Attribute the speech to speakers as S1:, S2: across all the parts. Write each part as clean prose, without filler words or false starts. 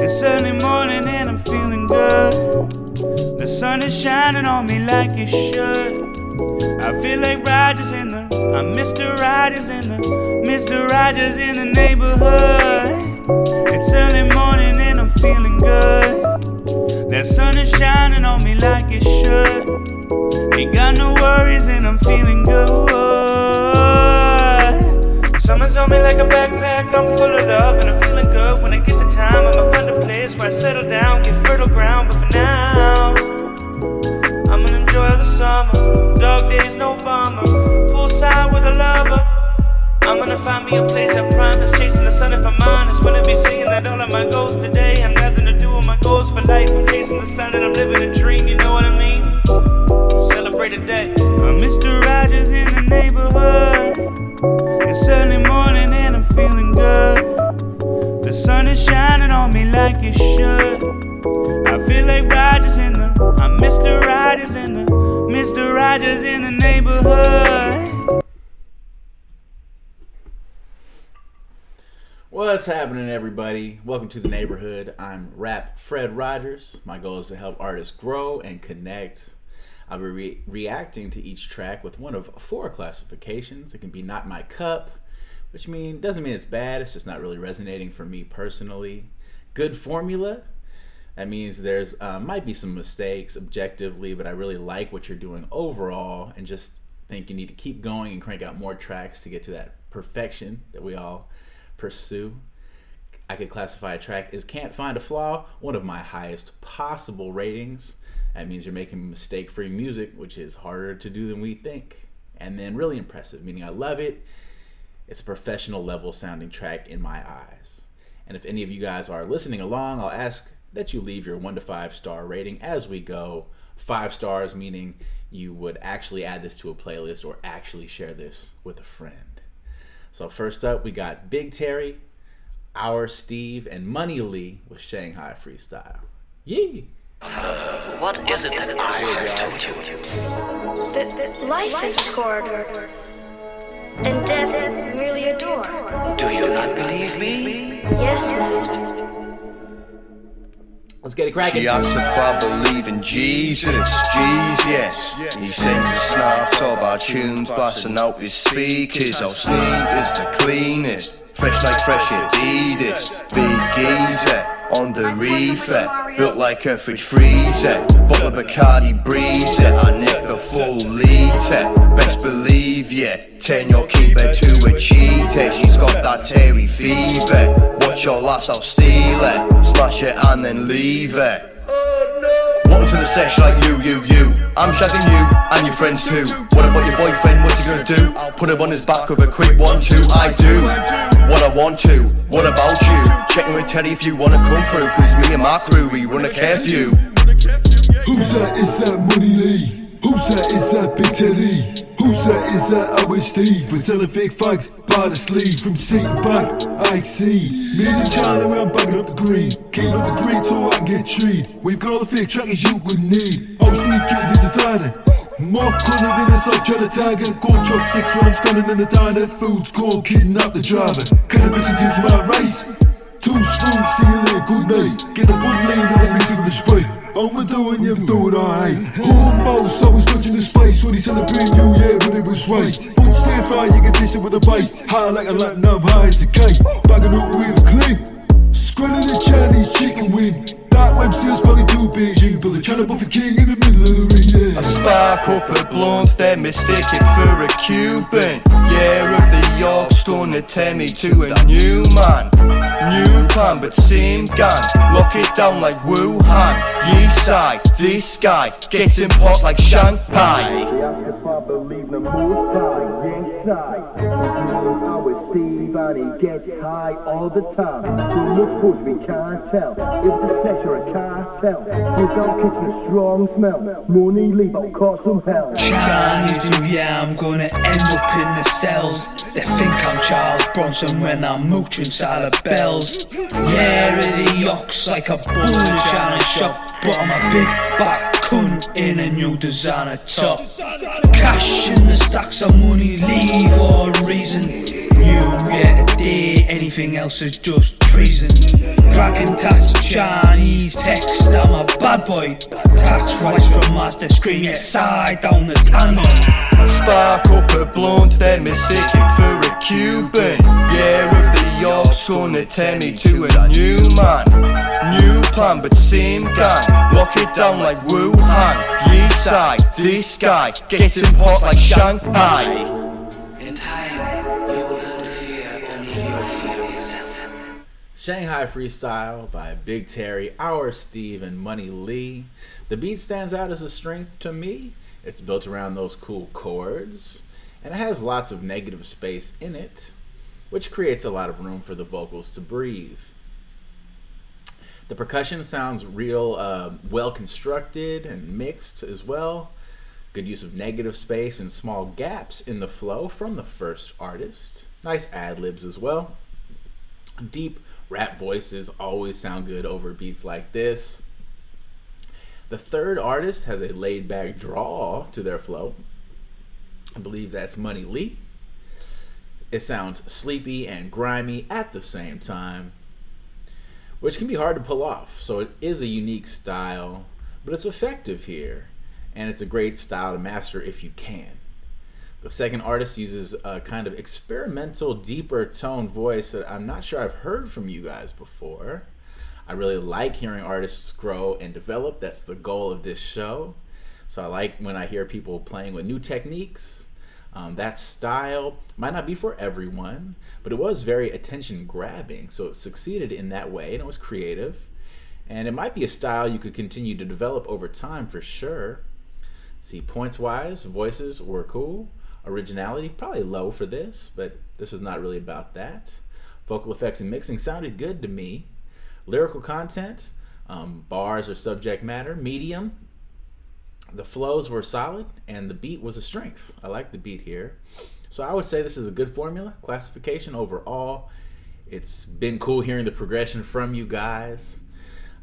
S1: It's early morning and I'm feeling good. The sun is shining on me like it should. I feel like Rogers in the, I'm Mr. Rogers in the, Mr. Rogers in the neighborhood. It's early morning and I'm feeling good. That sun is shining on me like it should. Ain't got no worries and I'm feeling good. Summer's on me like a backpack, I'm full of love and I'm feeling good. When I get the time, I'ma find a place where I settle down, get fertile ground. But for now, I'ma enjoy the summer. Dog days, no bummer. Poolside with a lover. I'm gonna find me a place I promise. Chasing the sun if I'm honest. Wanna be singing that all of my goals today. I'm nothing to do with my goals for life. I'm chasing the sun and I'm living a dream, you know what I mean? Celebrate a day. I'm Mr. Rogers in the neighborhood. It's early morning and I'm feeling good. The sun is shining on me like it should. I feel like Rogers in the, I'm Mr. Rogers in the, Mr. Rogers in the neighborhood.
S2: What's happening, everybody? Welcome to the neighborhood. I'm rapfredrogers. My goal is to help artists grow and connect. I'll be reacting to each track with one of 4 classifications. It can be not my cup, which doesn't mean it's bad, it's just not really resonating for me personally. Good formula, that means there's might be some mistakes objectively, but I really like what you're doing overall and just think you need to keep going and crank out more tracks to get to that perfection that we all pursue. I could classify a track as can't find a flaw, one of my highest possible ratings. That means you're making mistake-free music, which is harder to do than we think. And then really impressive, meaning I love it. It's a professional level sounding track in my eyes. And if any of you guys are listening along, I'll ask that you leave your 1 to 5 star rating as we go. 5 stars meaning you would actually add this to a playlist or actually share this with a friend. So first up, we got Big Terry, Our Steve, and Money Lee with Shanghai Freestyle. Yee!
S3: What is it that I have told you?
S4: That life is a corridor, and death merely a door.
S3: Do you not believe me?
S4: Yes, Master.
S2: Let's get it cracking.
S5: He asked if I believe in Jesus, yes. He sends the snaps of our tunes, blasting out his speakers. Our sneak is the cleanest, fresh like fresh Yaitus. Big geezer on the reefer, built like a fridge freezer. Bottle of Bacardi breezer, I nick the full litre. Best believe ya, turn your keeper to a cheater. She's got that Terry fever. Watch your lass, I'll steal her. Smash it and then leave her. Welcome to the sesh like you. I'm shagging you and your friends too. What about your boyfriend, what's he gonna do? Put him on his back with a quick 1-2. I do what I want to, what about you? Checking with Teddy if you wanna come through, cause me and my crew, we run a curfew.
S6: Who's that, is that Money Lee? Who's that, is that Big Teddy? Who's that, is that our Steve? We're selling fake fags by the sleeve. From seat back, I see me and China around bagging up the green. Keeping up the green so I can get treed. We've got all the fake trackers you would need. I'm Steve J, the designer. More cunning than a South Tiger. Gold chopsticks when I'm scanning in the diner. Food's cold, kidnap the driver. Cannabis infused my rice. 2 spoons, see you later, good night. Get a bud lean and I mix it with a Sprite. I'ma do it, you're doing alright. Almost always touching the spice when he's celebrating New Year, but it was right. Wouldn't stay fire, you can taste it with a bite. High like a Latin, I'm high as a kite. Bagging up with a clip. Squirting the Chinese chicken wing. Dark web seals probably too Beijing, but they're trying to buff a king in the middle of the ring, yeah.
S5: I spark up a blunt, they mistake it for a Cuban. Yeah, of the York's gonna tear me to a new man. New plan, but same gang. Lock it down like Wuhan. Ye side, this guy gets in pot like Shanghai. If I believe the most high, yes I. Our Steve and he gets high all the time. Too much buzz we can't tell. If the sesh or a cartel, you don't catch a strong smell. Money leave out cause some hell.
S7: Chinese New Year, I'm gonna end up in the cells. They think I'm Charles Bronson when I'm mooching inside of bells. Yeah, it yokes like a bull in a China shop, but I'm a big back cunt in a new designer top. Cash in the stacks of money leave for a reason. you, yeah, today, anything else is just treason. Dragon tax, Chinese text, I'm a bad boy. Tax rights from master, scream your side down the tunnel.
S5: Spark up a blunt, then mistake it for a Cuban. Yeah, if the York's gonna tell me to a new man. New plan, but same gang. Lock it down like Wuhan. Ye side, this guy gets him hot like Shanghai.
S3: In time, you will fear only your fear itself.
S2: Shanghai Freestyle by Big Terry, Our Steve, and Money Lee. The beat stands out as a strength to me. It's built around those cool chords, and it has lots of negative space in it, which creates a lot of room for the vocals to breathe. The percussion sounds real well constructed and mixed as well. Good use of negative space and small gaps in the flow from the first artist. Nice ad-libs as well. Deep rap voices always sound good over beats like this. The third artist has a laid-back drawl to their flow. I believe that's Money Lee. It sounds sleepy and grimy at the same time, which can be hard to pull off. So it is a unique style, but it's effective here, and it's a great style to master if you can. The second artist uses a kind of experimental, deeper tone voice that I'm not sure I've heard from you guys before. I really like hearing artists grow and develop. That's the goal of this show. So I like when I hear people playing with new techniques. That style might not be for everyone, but it was very attention grabbing. So it succeeded in that way, and it was creative. And it might be a style you could continue to develop over time for sure. Let's see, points wise, voices were cool. Originality, probably low for this, but this is not really about that. Vocal effects and mixing sounded good to me. Lyrical content, bars or subject matter, medium. The flows were solid, and the beat was a strength. I like the beat here. So I would say this is a good formula. Classification overall. It's been cool hearing the progression from you guys.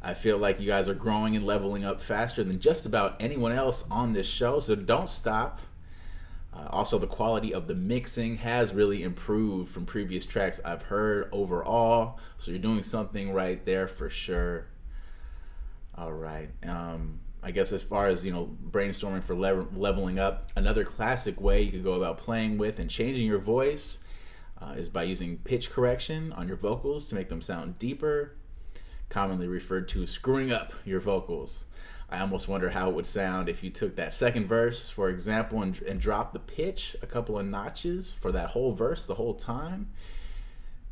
S2: I feel like you guys are growing and leveling up faster than just about anyone else on this show, so don't stop. Also, the quality of the mixing has really improved from previous tracks I've heard overall. So you're doing something right there for sure. All right. I guess as far as, brainstorming for leveling up, another classic way you could go about playing with and changing your voice is by using pitch correction on your vocals to make them sound deeper, commonly referred to as screwing up your vocals. I almost wonder how it would sound if you took that second verse, for example, and dropped the pitch a couple of notches for that whole verse the whole time,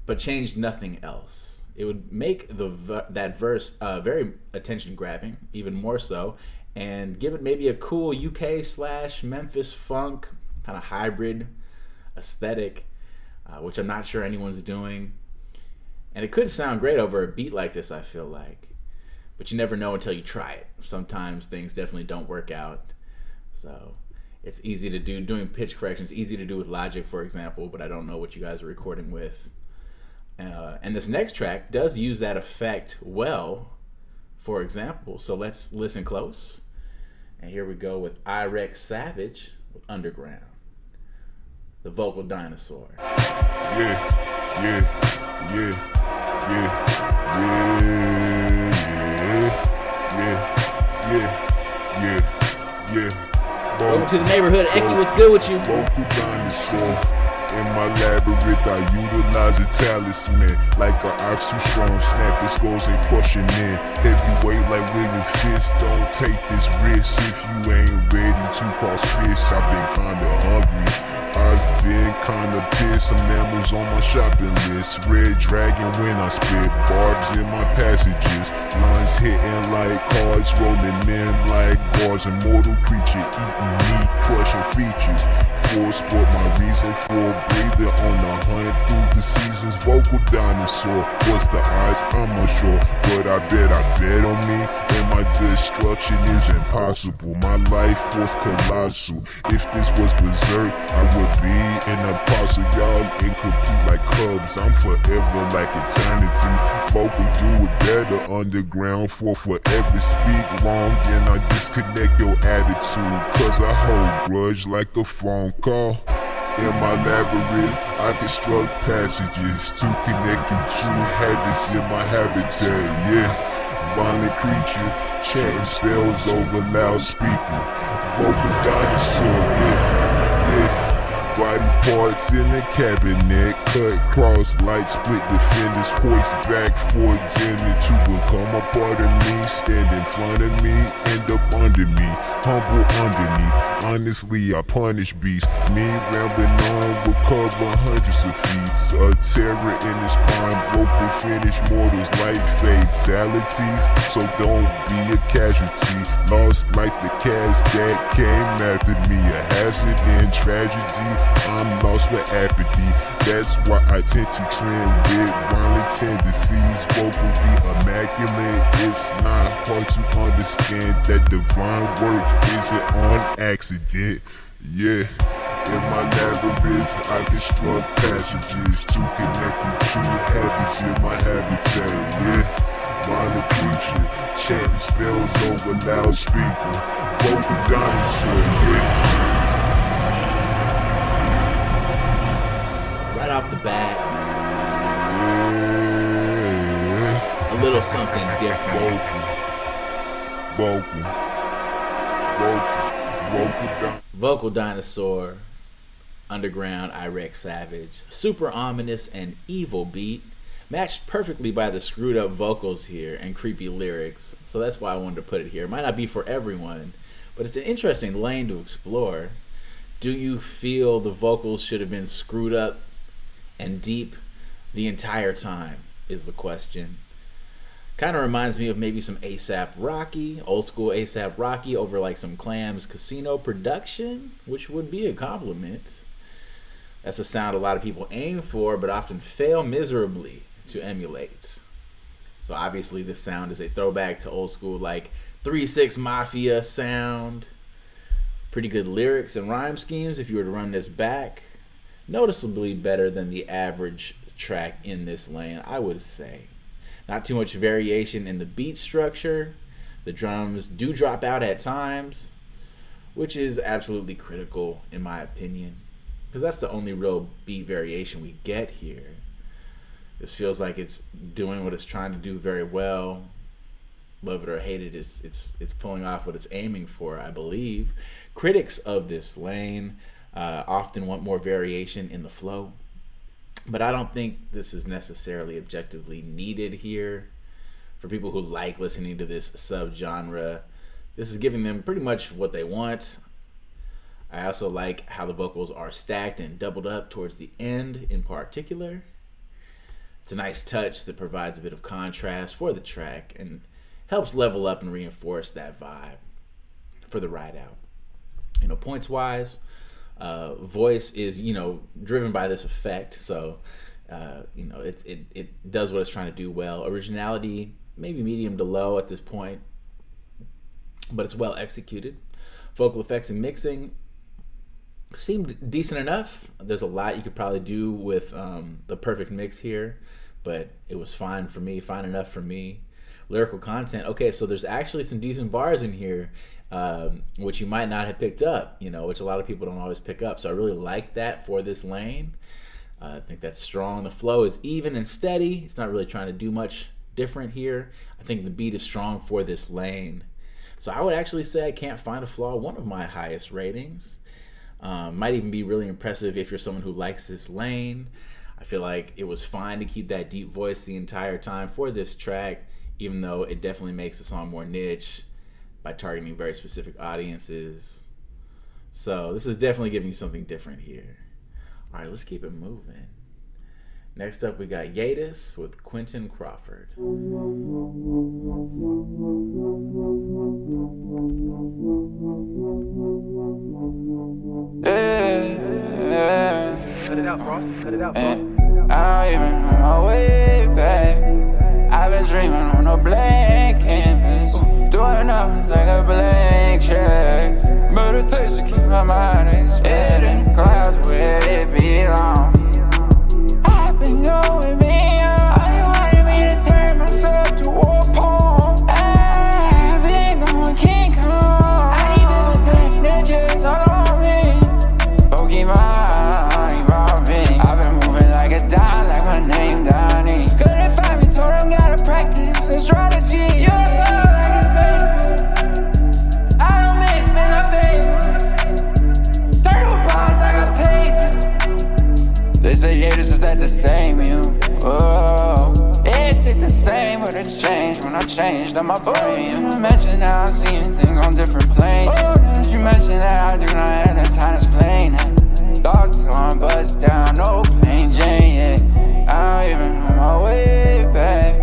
S2: but changed nothing else. It would make that verse very attention-grabbing, even more so, and give it maybe a cool UK/Memphis funk kind of hybrid aesthetic, which I'm not sure anyone's doing. And it could sound great over a beat like this, I feel like. But you never know until you try it. Sometimes things definitely don't work out. So it's easy to do. Doing pitch corrections, easy to do with Logic, for example, but I don't know what you guys are recording with. And this next track does use that effect well, for example. So let's listen close. And here we go with IreQ Savage with Underground, the vocal dinosaur. Welcome to the neighborhood. Eki, what's good with you?
S8: Vocal dinosaur. In my labyrinth, I utilize a talisman. Like an ox too strong, snap the skulls and crushing in. Heavyweight like William Fist, don't take this risk if you ain't ready to cross fists. I've been kinda hungry, I've been kinda pissed. Some mammals on my shopping list. Red dragon when I spit, barbs in my passages. Lines hitting like cards, rolling in like guards. Immortal creature, eating meat, crushing features. For sport, my reason for breathing on the hunt through the seasons. Vocal dinosaur, what's the odds? I'm unsure, but I bet on me, and my destruction is impossible. My life force colossal. If this was berserk, I would be an apostle. Y'all incomplete like cubs, I'm forever like eternity. Vocal do it better underground for forever. Speak wrong, then I disconnect your attitude, cause I hold grudge like a phone call. In my labyrinth, I construct passages to connect you to habits in my habitat, yeah. Violent creature, chanting spells over loudspeaker. Vocal dinosaur, yeah. Body parts in the cabinet, cut cross like split defenders, hoist back for dinner to become a part of me. Stand in front of me, end up under me, humble underneath. Honestly, I punish beasts. Me rambling on will cover hundreds of feats. A terror in his prime, vocal finish mortals like fatalities. So don't be a casualty, lost like the cast that came after me. A hazard and tragedy, I'm lost for apathy. That's why I tend to trend with violent tendencies. Vocally immaculate, it's not hard to understand that divine work isn't on accident. Yeah, in my labyrinth, I construct passages to connect you to habits in my habitat. Yeah, violent creature, chanting spells over loudspeaker. Vocal dinosaur, yeah.
S2: Off the bat, a little something different. Vocal Dinosaur, Underground, IreQ Savage. Super ominous and evil beat, matched perfectly by the screwed up vocals here and creepy lyrics. So that's why I wanted to put it here. It might not be for everyone, but it's an interesting lane to explore. Do you feel the vocals should have been screwed up and deep the entire time is the question. Kind of reminds me of maybe some ASAP Rocky, old school ASAP Rocky over like some Clams Casino production, which would be a compliment. That's a sound a lot of people aim for, but often fail miserably to emulate. So obviously this sound is a throwback to old school like 3-6 Mafia sound. Pretty good lyrics and rhyme schemes if you were to run this back. Noticeably better than the average track in this lane, I would say. Not too much variation in the beat structure. The drums do drop out at times, which is absolutely critical in my opinion, because that's the only real beat variation we get here. This feels like it's doing what it's trying to do very well. Love it or hate it, it's pulling off what it's aiming for, I believe. Critics of this lane often want more variation in the flow, but I don't think this is necessarily objectively needed here. For people who like listening to this subgenre, this is giving them pretty much what they want. I also like how the vocals are stacked and doubled up towards the end in particular. It's a nice touch that provides a bit of contrast for the track and helps level up and reinforce that vibe for the ride out. Points wise, voice is driven by this effect, so it does what it's trying to do well. Originality maybe medium to low at this point, but it's well executed. Vocal effects and mixing seemed decent enough. There's a lot you could probably do with the perfect mix here, but it was fine for me, fine enough for me. Lyrical content, okay, so there's actually some decent bars in here, which you might not have picked up, which a lot of people don't always pick up. So I really like that for this lane. I think that's strong. The flow is even and steady. It's not really trying to do much different here. I think the beat is strong for this lane. So I would actually say I can't find a flaw. One of my highest ratings. Might even be really impressive if you're someone who likes this lane. I feel like it was fine to keep that deep voice the entire time for this track, even though it definitely makes the song more niche by targeting very specific audiences. So this is definitely giving you something different here. All right, let's keep it moving. Next up, we got Yaitus with Quinton Crawford.
S9: Cut it out, Frost. Cut it out, Frost.
S10: I don't even know my way back. I've been dreaming on a blank canvas, doing numbers like a blank check. Meditation keep my mind expanding, clouds where it belongs. I've been going beyond. You wanted me to turn myself to a pawn. I've been going King Kong. I ain't never seen ninjas all on me. Pokemon. but it's changed when I changed on my brain. You mention that I'm seeing things on different planes. You mention that I do not have that time to explain it. Thoughts on bust down, no pain, Jane, yeah. I don't even know my way back.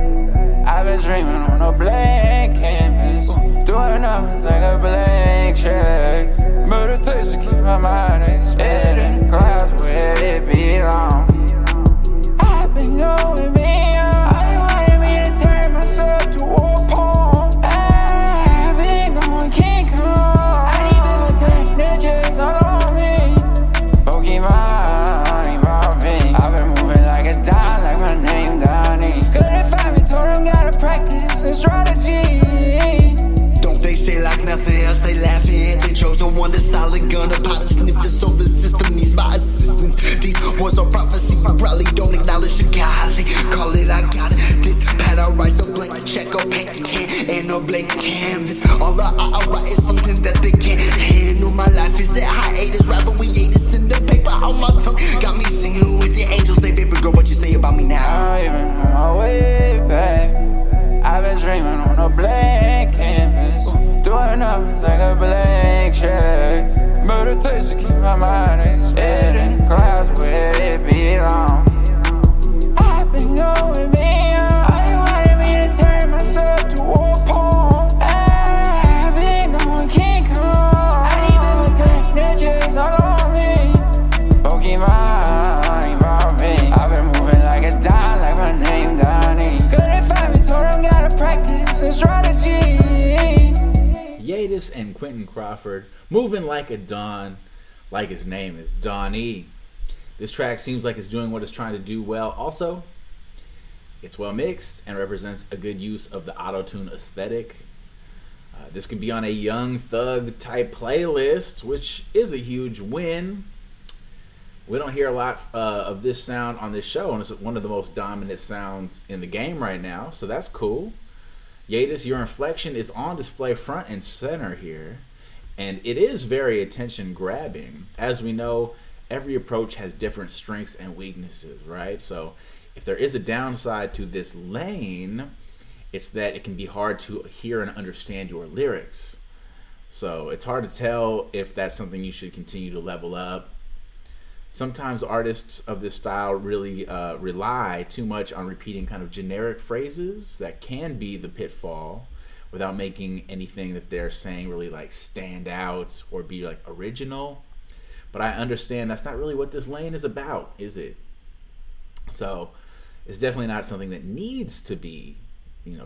S10: I've been dreaming on a blank canvas, doing numbers like a blank check. Meditation keep my mind expanding, clouds where it belongs. I've been going beyond. I wanted me to turn myself to a pawn. I've been going King Kong. I need people saying ninjas all on me. Pokemon evolving. I've been moving like a Don, like my name Donnie. Couldn't find me, told them gotta practice and strategy.
S9: Don't they say like nothing else, they laughing. They chose on one, the solid gun, a pot of snip. The solar system needs my assistance. These words are prophecy, you probably don't acknowledge the godly. Call it, I got it. This pad I write, so blank check or paint the can and no blank canvas. All I write is something that they can't handle. My life is at hiatus, rather we Yaitus in the paper on my tongue. Got me singing with the angels. Say, baby girl, what you say about me now?
S10: I don't even know my way back. I've been dreaming on a blank canvas, doing numbers like a blank check. Meditation keep my mind expanding, clouds where it belongs. I've been going beyond. I wanted me to turn myself to a pawn. I've been going King Kong. I need people saying ninjas all on me. Pokemon evolving. I've been moving like a Don, like my name Donnie. Couldn't find me, told them gotta practice and strategy.
S2: Yaitus and Quinton Crawford, moving like a Don, like his name is Donnie. This track seems like it's doing what it's trying to do well. Also, it's well mixed and represents a good use of the auto-tune aesthetic. This could be on a Young Thug type playlist, which is a huge win. We don't hear a lot of this sound on this show, and it's one of the most dominant sounds in the game right now, so that's cool. Yaitus, your inflection is on display front and center here, and it is very attention grabbing. As we know, every approach has different strengths and weaknesses, right? So if there is a downside to this lane, it's that it can be hard to hear and understand your lyrics. So it's hard to tell if that's something you should continue to level up. Sometimes artists of this style really rely too much on repeating kind of generic phrases that can be the pitfall without making anything that they're saying really like stand out or be like original. But I understand that's not really what this lane is about, is it? So it's definitely not something that needs to be,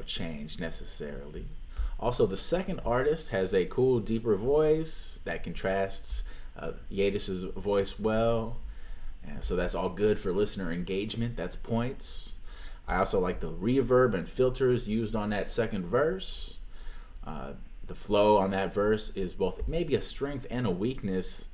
S2: changed necessarily. Also, the second artist has a cool, deeper voice that contrasts Yaitus's voice well, and so that's all good for listener engagement. That's points. I also like the reverb and filters used on that second verse. The flow on that verse is both maybe a strength and a weakness.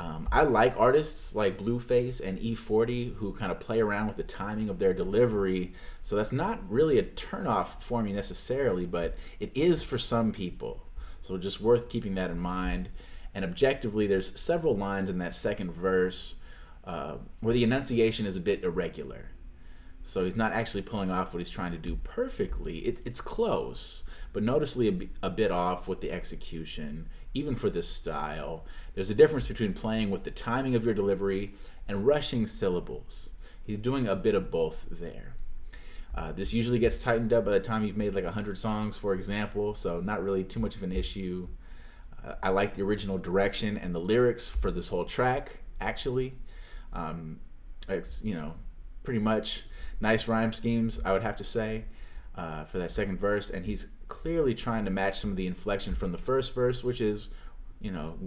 S2: I like artists like Blueface and E40 who kind of play around with the timing of their delivery, so that's not really a turnoff for me necessarily, but it is for some people, so just worth keeping that in mind. And objectively, there's several lines in that second verse where the enunciation is a bit irregular. So he's not actually pulling off what he's trying to do perfectly. It's close, but noticeably a bit off with the execution, even for this style. There's a difference between playing with the timing of your delivery and rushing syllables. He's doing a bit of both there. This usually gets tightened up by the time you've made like 100 songs, for example, so not really too much of an issue. I like the original direction and the lyrics for this whole track, actually. It's, pretty much nice rhyme schemes, I would have to say, for that second verse. And he's clearly trying to match some of the inflection from the first verse, which is,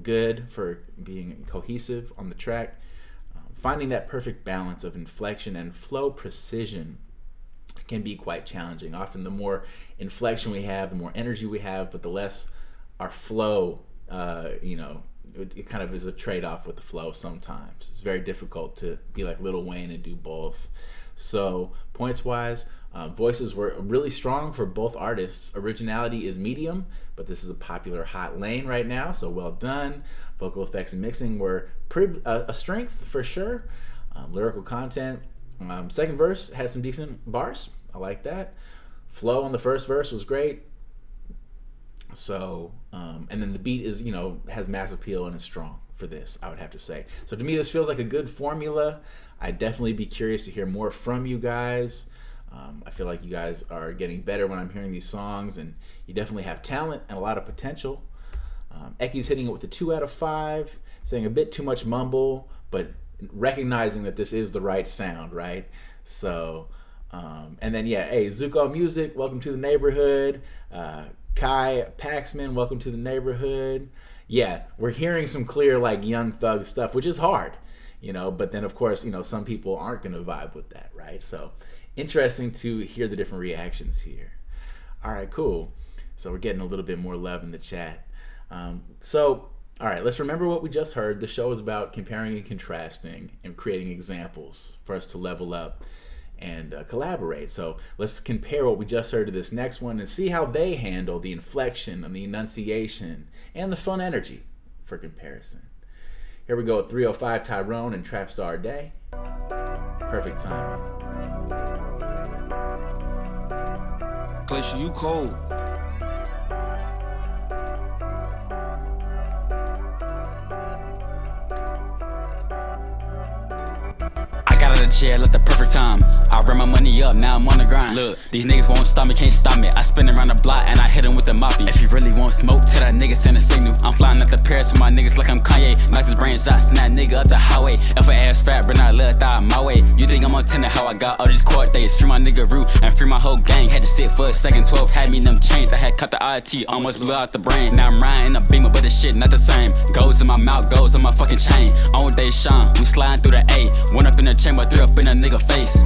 S2: good for being cohesive on the track. Finding that perfect balance of inflection and flow precision can be quite challenging. Often the more inflection we have, the more energy we have, but the less our flow, it kind of is a trade-off with the flow sometimes. It's very difficult to be like Lil Wayne and do both. So points-wise, voices were really strong for both artists. Originality is medium, but this is a popular hot lane right now, so well done. Vocal effects and mixing were a strength for sure. Lyrical content. Second verse had some decent bars. I like that. Flow on the first verse was great. So, and then the beat is, has mass appeal and is strong for this, I would have to say. So to me, this feels like a good formula. I'd definitely be curious to hear more from you guys. I feel like you guys are getting better when I'm hearing these songs, and you definitely have talent and a lot of potential. Eki's hitting it with a 2 out of 5, saying a bit too much mumble, but recognizing that this is the right sound, right? So, and then, hey, Zuko Music, welcome to the neighborhood. Kai Paxman, welcome to the neighborhood. Yeah, we're hearing some clear, like, Young Thug stuff, which is hard, but then, of course, some people aren't going to vibe with that, right? So, interesting to hear the different reactions here. All right, cool. So we're getting a little bit more love in the chat. All right, let's remember what we just heard. The show is about comparing and contrasting and creating examples for us to level up and collaborate. So let's compare what we just heard to this next one and see how they handle the inflection and the enunciation and the fun energy for comparison. Here we go with 305 Tyrone and TrapStar Day. Perfect timing.
S11: Glacier, you cold.
S12: Chair at the perfect time. I ran my money up, now I'm on the grind. Look, these niggas won't stop me, can't stop me. I spin around the block and I hit him with the moppy. If you really want smoke, tell that nigga send a signal. I'm flying at the Paris with my niggas like I'm Kanye. Knock his brains out, send that nigga up the highway. If I ass fat, but not let thigh my way. You think I'm on Tinder, how I got all these court dates. Free my nigga Root and free my whole gang. Had to sit for a second, 12 had me in them chains. I had cut the IT, almost blew out the brain. Now I'm riding in a beamer, but this shit not the same. Goes in my mouth, goes on my fucking chain. On day Sean, we sliding through the A. Went up in the chamber, threw up in a nigga face.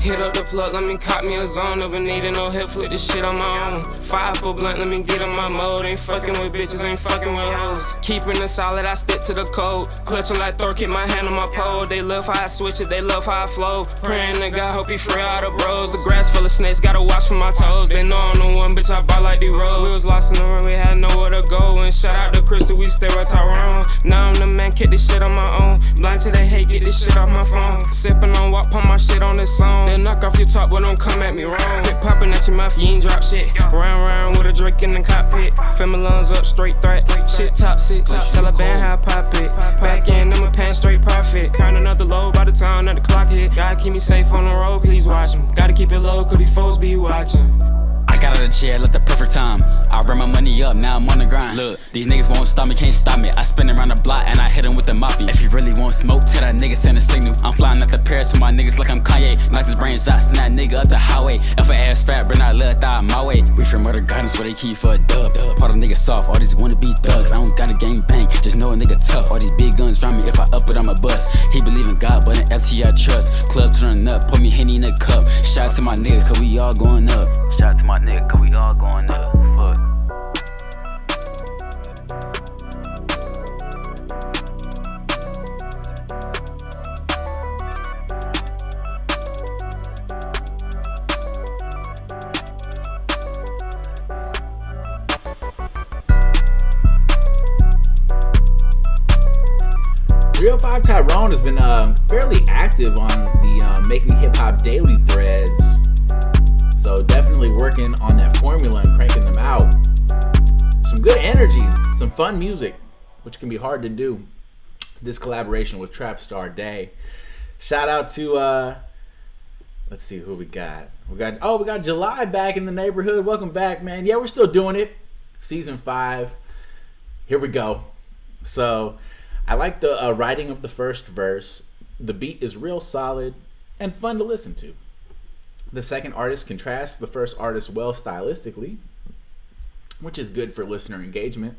S13: Hit up the plug, let me cop me a zone. Never needed no help, flip this shit on my own. Fire up a blunt, let me get in my mode. Ain't fucking with bitches, ain't fucking with hoes. Keeping it solid, I stick to the code. Clutching like Thor, keep my hand on my pole. They love how I switch it, they love how I flow. Praying to God, hope he free all the bros. The grass full of snakes, gotta watch for my toes. They know I'm the one, bitch, I bought like D-Rose. We was lost in the room, we had nowhere to go. And shout out to Crystal, we stay with Tyrone. Now I'm the man, kick this shit on my own. Blind to the hate, get this shit off my phone. Sipping on walk, pump my shit on this song. Then knock off your top, but don't come at me wrong. Quit popping at your mouth, you ain't drop shit. Round with a Drake in the cockpit. Fill my lungs up, straight threats. Shit top, sit top. Taliban how I pop it. Back in, I'm a pan straight profit. Count another low by the time that the clock hit. Gotta keep me safe on the road, please watch me. Gotta keep it low, cause these foes be watching.
S12: Got out of the chair at the perfect time. I ran my money up, now I'm on the grind. Look, these niggas won't stop me, can't stop me. I spin around the block and I hit him with the moppy. If you really want smoke, tell that nigga send a signal. I'm flying at the Paris with my niggas like I'm Kanye. Knock his brains out, send that nigga up the highway. If I ass fat, but not let thigh my way. We from murder gardens where they keep for a dub. Part of niggas soft, all these wanna be thugs. I don't got a gang bang, just know a nigga tough. All these big guns round me, if I up it, I'm a bust. He believe in God, but in FT I trust. Club turning up, put me Henny in a cup. Shout out to my niggas, cause we all going up. Shout out to my nigga, cause we all going up. Fuck.
S2: 305 Tyrone has been fairly active on the Making Hip Hop Daily threads. So definitely working on that formula and cranking them out. Some good energy, some fun music, which can be hard to do. This collaboration with TrapStar Day. Shout out to let's see who we got. We got July back in the neighborhood. Welcome back, man. Yeah, we're still doing it. Season 5. Here we go. So I like the writing of the first verse. The beat is real solid and fun to listen to. The second artist contrasts the first artist well stylistically, which is good for listener engagement.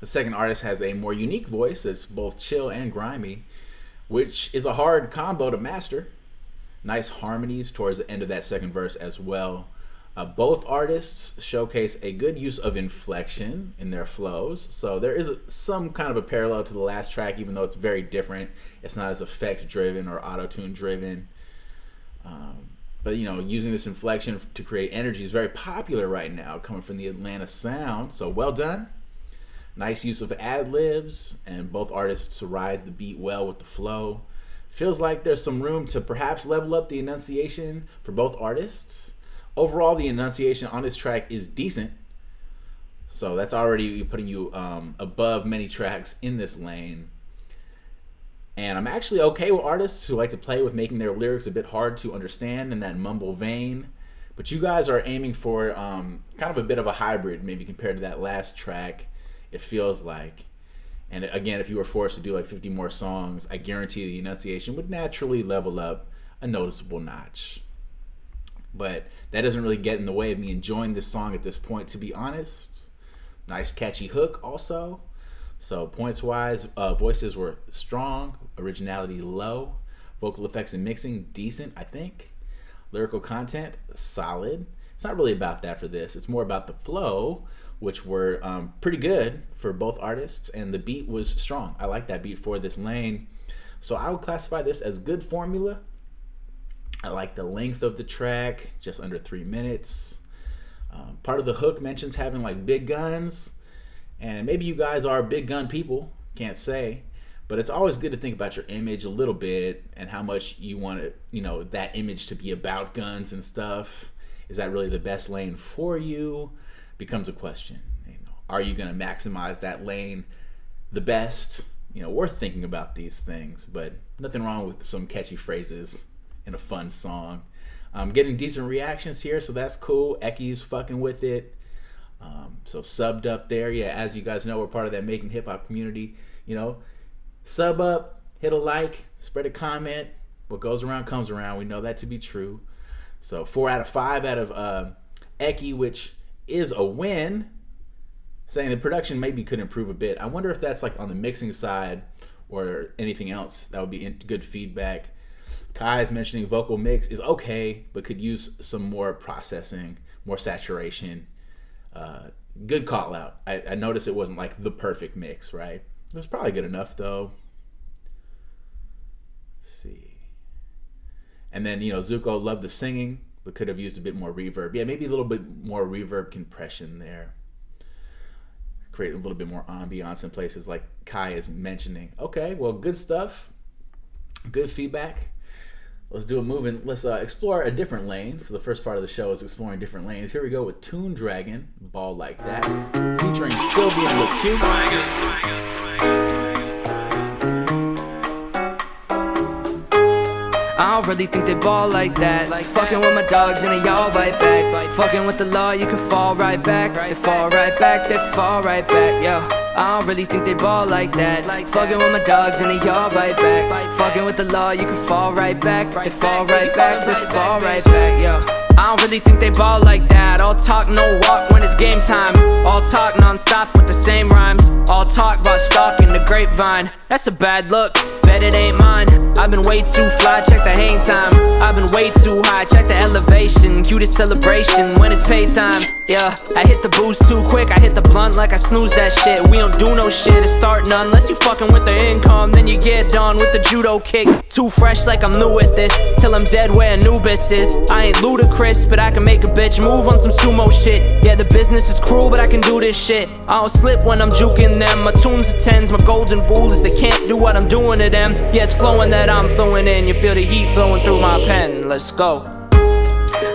S2: The second artist has a more unique voice that's both chill and grimy, which is a hard combo to master. Nice harmonies towards the end of that second verse as well. Both artists showcase a good use of inflection in their flows. So there is some kind of a parallel to the last track, even though it's very different. It's not as effect driven or auto-tune driven. But you know, using this inflection to create energy is very popular right now, coming from the Atlanta sound. So well done. Nice use of ad-libs, and both artists ride the beat well with the flow. Feels like there's some room to perhaps level up the enunciation for both artists. overall, the enunciation on this track is decent. So that's already putting you above many tracks in this lane. And I'm actually okay with artists who like to play with making their lyrics a bit hard to understand in that mumble vein. But you guys are aiming for kind of a bit of a hybrid, maybe compared to that last track, it feels like. And again, if you were forced to do like 50 more songs, I guarantee the enunciation would naturally level up a noticeable notch. But that doesn't really get in the way of me enjoying this song at this point, to be honest. Nice catchy hook also. So points-wise, voices were strong, originality low, vocal effects and mixing decent, I think. Lyrical content, solid. It's not really about that for this. It's more about the flow, which were pretty good for both artists, and the beat was strong. I like that beat for this lane. So I would classify this as good formula. I like the length of the track, just under 3 minutes. Part of the hook mentions having like big guns. And maybe you guys are big gun people, can't say, but it's always good to think about your image a little bit and how much you want it, that image to be about guns and stuff. Is that really the best lane for you? Becomes a question. Are you going to maximize that lane the best? Worth thinking about these things, but nothing wrong with some catchy phrases in a fun song. Getting decent reactions here, so that's cool. Eki's fucking with it. So subbed up there. Yeah, as you guys know, we're part of that Making Hip Hop community. Sub up, hit a like, spread a comment. What goes around comes around. We know that to be true. So 4 out of 5 out of Eki, which is a win. Saying the production maybe could improve a bit. I wonder if that's like on the mixing side or anything else. That would be good feedback. Kai is mentioning vocal mix is okay, but could use some more processing, more saturation. Good call out. I noticed it wasn't like the perfect mix, right? It was probably good enough though. Let's see. And then, Zuko loved the singing, but could have used a bit more reverb. Yeah, maybe a little bit more reverb compression there. Create a little bit more ambiance in places like Kai is mentioning. Okay, well, good stuff. Good feedback. Let's do a move and let's explore a different lane. So the first part of the show is exploring different lanes. Here we go with Toon Dragon, Ball Like That, featuring Sylvan and LaCue.
S14: I don't really think they ball like that. Fucking with my dogs and they all bite back. Fucking with the law, you can fall right back. They fall right back, they fall right back, yo. I don't really think they ball like that. Fucking with my dogs and they all bite back. Fucking with the law, you can fall right back. They fall right back, they fall right back, yo. I don't really think they ball like that. All talk, no walk when it's game time. All talk non-stop with the same rhymes. All talk about stalking the grapevine. That's a bad look, bet it ain't mine. I've been way too fly, check the hang time. I've been way too high, check the elevation. Cutest celebration when it's pay time. Yeah, I hit the boost too quick, I hit the blunt like I snooze that shit. We don't do no shit to start none. Unless you fucking with the income, then you get done with the judo kick. Too fresh like I'm new at this, till I'm dead where Anubis is. I ain't ludicrous, but I can make a bitch move on some sumo shit. Yeah, the business is cruel, but I can do this shit. I don't slip when I'm juking them. My tunes are 10s, my golden rule is they can't do what I'm doing to them. Yeah, it's flowing that I'm flowing in. You feel the heat flowing through my pen. Let's go.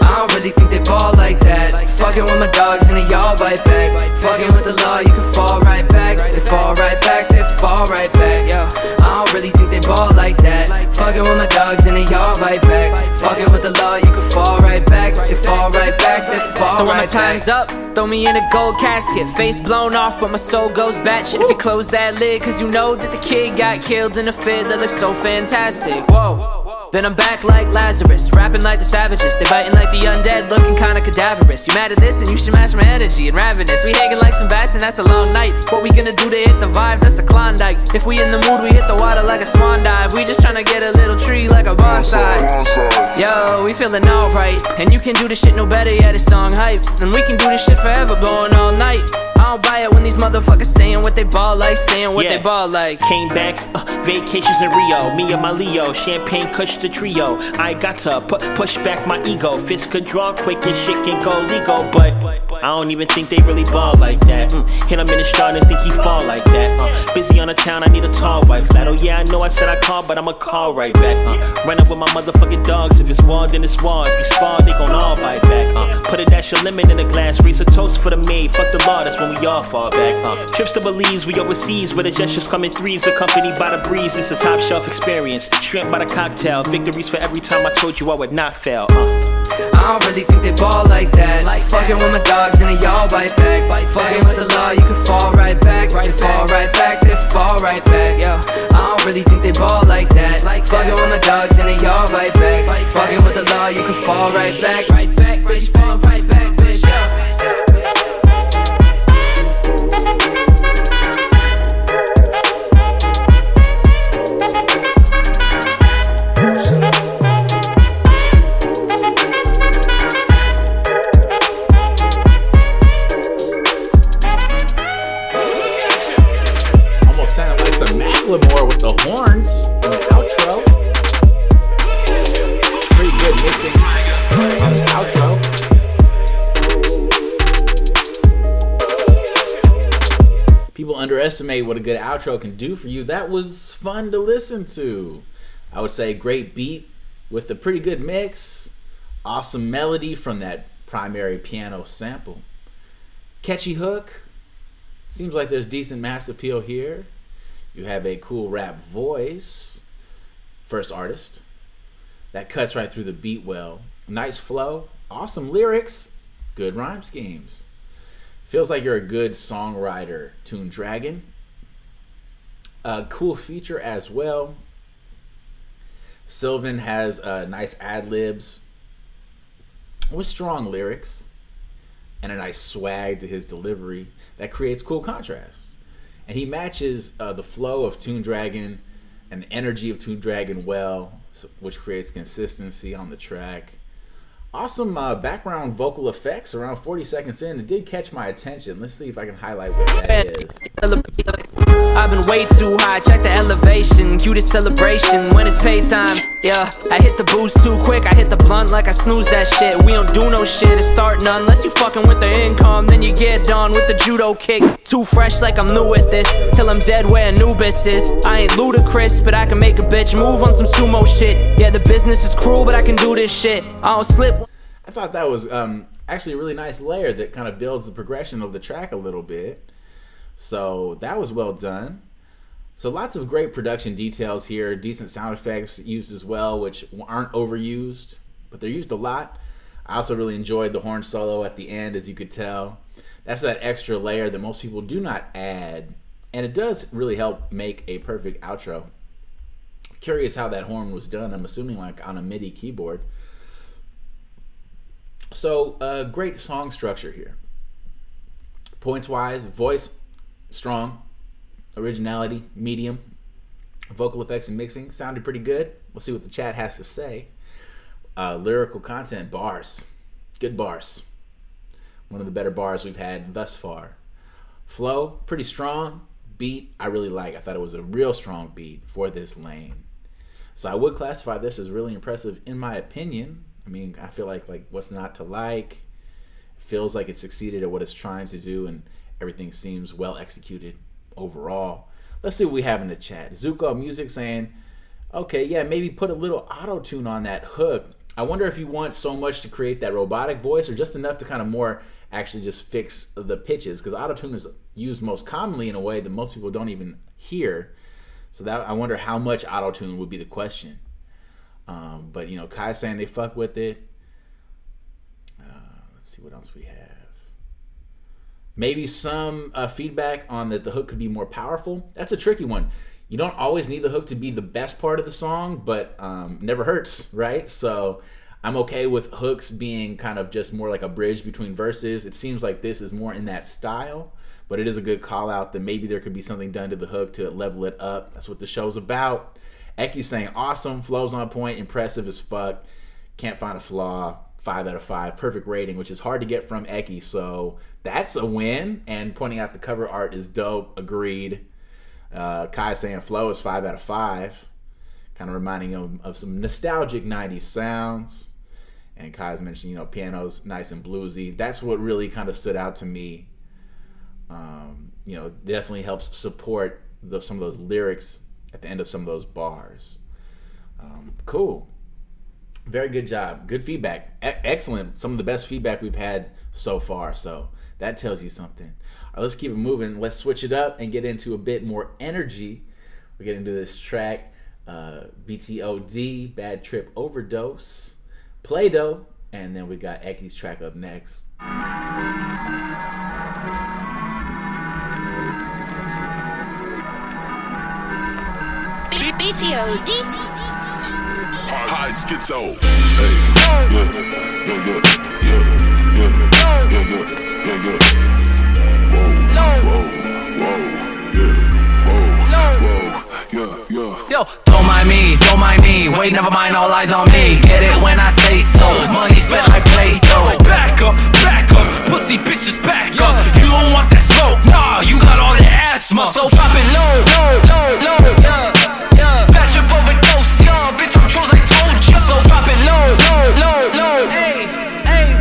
S14: I don't really think they ball like that. Fucking with my dogs and they all bite back. Fucking with the law, you can fall right back. They fall right back, they fall right back, yo. I don't really think they ball like that. Fucking with my dogs and they all bite back. Fucking with the law, you can fall right back. They fall right back, they fall right back. So when my time's up, throw me in a gold casket. Face blown off, but my soul goes batshit. If you close that lid, cause you know that the kid got killed in a fit that looks so fantastic. Whoa. Then I'm back like Lazarus, rapping like the savages. They biting like the undead, looking kinda cadaverous. You mad at this and you should match my energy and ravenous. We hanging like some bats and that's a long night. What we gonna do to hit the vibe? That's a Klondike. If we in the mood, we hit the water like a swan dive. We just tryna get a little tree like a bonsai. Yo, we feeling alright. And you can do this shit no better, yeah, this song hype. And we can do this shit forever, going all night. I don't buy it when these motherfuckers saying what they ball like, saying what they ball like.
S15: Came back, vacations in Rio, me and my Leo, champagne kush the trio. I got to push back my ego, fist could draw quick and shit can go legal, but I don't even think they really ball like that. Hit him in the straw and think he fall like that. Busy on the town, I need a tall white flat. Oh yeah, I know I said I called, but I'ma call right back. Run up with my motherfucking dogs, if it's wall, then it's wall. If you spar, they gon' all bite back. dash, a lemon in a glass, raise a toast for the maid. Fuck the law, that's when we all fall back. Trips to Belize, we overseas, where the gestures come in threes, accompanied by the breeze. It's a top shelf experience. Shrimp by the cocktail, victories for every time I told you I would not fail.
S14: I don't really think they ball like that. Fucking with my dogs and they all bite back. Fucking with the law, you can fall right back. They fall right back, they fall right back. Yo, I don't really think they ball like that. Fucking with my dogs and they all bite back. Fucking with the law, you can fall right back. Bitch, fall right back, bitch. Yo.
S2: Sounded like some Macklemore with the horns in the outro. Pretty good mixing on this outro. People underestimate what a good outro can do for you. That was fun to listen to. I would say great beat with a pretty good mix. Awesome melody from that primary piano sample. Catchy hook. Seems like there's decent mass appeal here. You have a cool rap voice, first artist, that cuts right through the beat well. Nice flow, awesome lyrics, good rhyme schemes. Feels like you're a good songwriter, Toon Dragon. A cool feature as well. Sylvan has nice ad-libs with strong lyrics and a nice swag to his delivery that creates cool contrast. And he matches the flow of Toon Dragon and the energy of Toon Dragon well, which creates consistency on the track. Awesome background vocal effects around 40 seconds in. It did catch my attention. Let's see if I can highlight what that is.
S14: I've been way too high, check the elevation. Cutest celebration when it's pay time. Yeah, I hit the boost too quick, I hit the blunt like I snooze that shit. We don't do no shit to start none. Unless you fucking with the income, then you get done with the judo kick. Too fresh like I'm new at this, till I'm dead where Anubis is. I ain't ludicrous, but I can make a bitch move on some sumo shit. Yeah, the business is cruel, but I can do this shit. I don't slip.
S2: I thought that was actually a really nice layer that kind of builds the progression of the track a little bit. So that was well done. So lots of great production details here. Decent sound effects used as well, which aren't overused, but they're used a lot. I also really enjoyed the horn solo at the end, as you could tell. That's that extra layer that most people do not add, and it does really help make a perfect outro. Curious how that horn was done. I'm assuming like on a MIDI keyboard. So great song structure here. Points wise, voice strong, originality medium, vocal effects and mixing sounded pretty good. We'll see what the chat has to say. Lyrical content, bars, good bars. One of the better bars we've had thus far. Flow, pretty strong. Beat, I really like. I thought it was a real strong beat for this lane. So I would classify this as really impressive in my opinion. I mean, I feel like what's not to like? Feels like it succeeded at what it's trying to do, and everything seems well executed overall. Let's see what we have in the chat. Zuko Music saying, okay, yeah, maybe put a little auto-tune on that hook. I wonder if you want so much to create that robotic voice or just enough to kind of more actually just fix the pitches, because auto-tune is used most commonly in a way that most people don't even hear. So that I wonder how much auto-tune would be the question. But, you know, Kai's saying they fuck with it. Let's see what else we have. Maybe some feedback on that the hook could be more powerful. That's a tricky one. You don't always need the hook to be the best part of the song, but never hurts, right? So I'm okay with hooks being kind of just more like a bridge between verses. It seems like this is more in that style, but it is a good call out that maybe there could be something done to the hook to level it up. That's what the show's about. Eki saying awesome, flows on point, impressive as fuck. Can't find a flaw. 5 out of 5, perfect rating, which is hard to get from Eki, so that's a win. And pointing out the cover art is dope, agreed. Kai saying flow is 5 out of 5, kind of reminding him of some nostalgic 90s sounds. And Kai's mentioned, you know, piano's nice and bluesy. That's what really kind of stood out to me. You know, definitely helps support some of those lyrics at the end of some of those bars. Cool. Very good job. Good feedback. Excellent. Some of the best feedback we've had so far. So that tells you something. All right, let's keep it moving. Let's switch it up and get into a bit more energy. We get into this track, BTOD, Bad Trip Overdose, PLAYDOUGH, and then we got Eki's track up next.
S16: BTOD.
S8: High schizo.
S7: Yo, don't mind me, wait, never mind, all eyes on me. Get it when I say so, money spent like Play-Doh. Back up, pussy bitches back up. You don't want that smoke, nah, you got all the asthma. So drop it low, yeah. Bad trip overdose, yeah, bitch, I'm trolls, I told you. So drop it low, hey,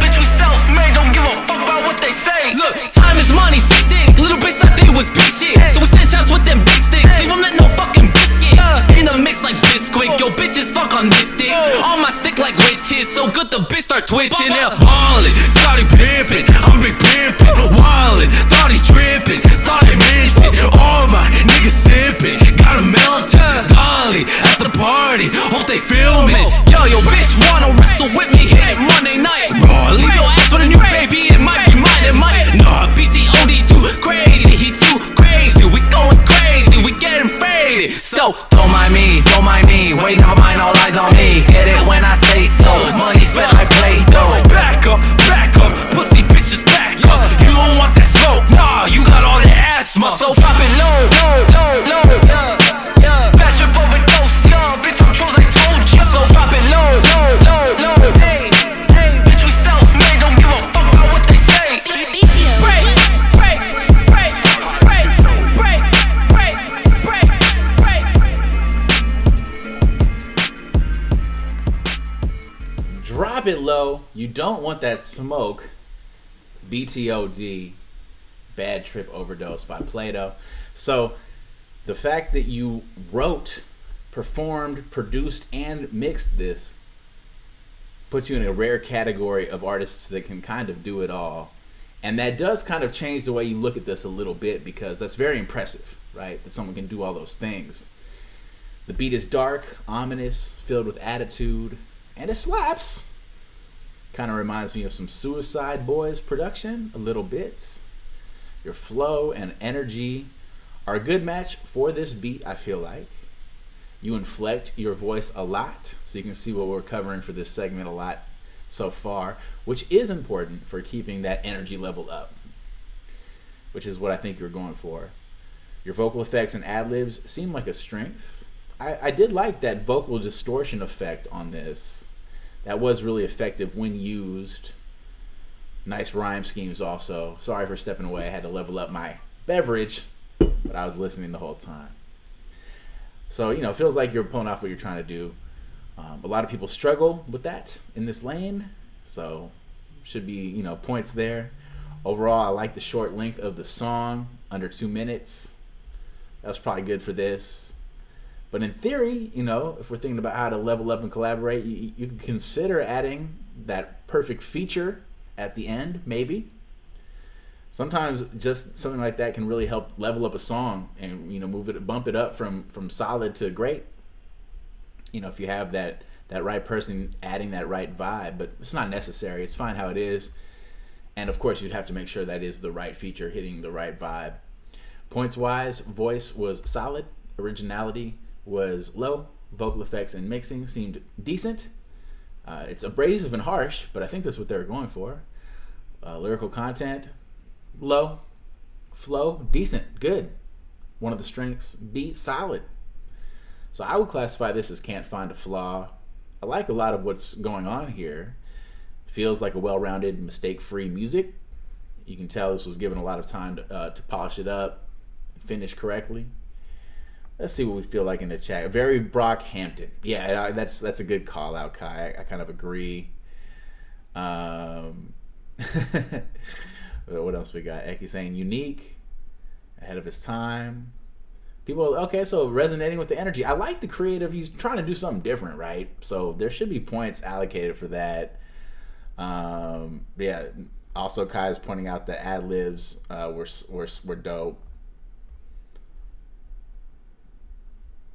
S7: bitch, we self-made, don't give a fuck about what they say. Look, time is money, tick, little bitch thought they was big shit. So we send shots with them big sticks, leave them let no fucking biscuit. In the mix like Bisquick, yo bitches fuck on this stick. On my stick like witches, so good the bitch start twitching. Yeah, ballin', started pimpin', I'm big pimpin', wildin', thought he trippin', thought he meant it. All my niggas sippin', got a melted dolly at the party, hope they filmin'. Yo bitch wanna wrestle with me, hit it Monday night. Bro, leave your ass with a new baby, it might be mine, it might. Nah, BTOD too crazy, he too crazy. We going crazy, we getting faded. So don't mind me, wait, never mind, all eyes on me. Get it when I say so, money spent like Play-Doh. Back up, pussy bitches back up. You don't want that smoke, nah, you got all the asthma. So drop it low, yeah. Bad trip overdose, yeah, bitch, I'm trolls, I told you. So drop it low, hey, bitch, we self-made, don't give a fuck about what they say.
S2: Drop it low. You don't want that smoke. BTOD, Bad Trip Overdose by PLAYDOUGH. So the fact that you wrote, performed, produced, and mixed this puts you in a rare category of artists that can kind of do it all. And that does kind of change the way you look at this a little bit, because that's very impressive, right? That someone can do all those things. The beat is dark, ominous, filled with attitude, and it slaps. Kind of reminds me of some Suicide Boys production a little bit. Your flow and energy are a good match for this beat, I feel like. You inflect your voice a lot, so you can see what we're covering for this segment a lot so far, which is important for keeping that energy level up, which is what I think you're going for. Your vocal effects and ad-libs seem like a strength. I did like that vocal distortion effect on this. That was really effective when used. Nice rhyme schemes also. Sorry for stepping away. I had to level up my beverage, but I was listening the whole time. So, you know, it feels like you're pulling off what you're trying to do. A lot of people struggle with that in this lane, so should be, you know, points there. Overall, I like the short length of the song, under 2 minutes. That was probably good for this. But in theory, you know, if we're thinking about how to level up and collaborate, you can consider adding that perfect feature at the end, maybe. Sometimes just something like that can really help level up a song and, you know, bump it up from solid to great. You know, if you have that right person adding that right vibe, but it's not necessary. It's fine how it is. And of course, you'd have to make sure that is the right feature hitting the right vibe. Points-wise, voice was solid. Originality was low. Vocal effects and mixing seemed decent. It's abrasive and harsh, but I think that's what they were going for. Lyrical content, low. Flow, decent, good. One of the strengths, beat, solid. So I would classify this as can't find a flaw. I like a lot of what's going on here. Feels like a well-rounded, mistake-free music. You can tell this was given a lot of time to polish it up, finish correctly. Let's see what we feel like in the chat. Very Brockhampton. Yeah, that's a good call out, Kai. I kind of agree. What else we got? Eki saying unique, ahead of his time. People, okay, so resonating with the energy. I like the creative. He's trying to do something different, right? So there should be points allocated for that. Yeah. Also, Kai is pointing out that ad libs were dope.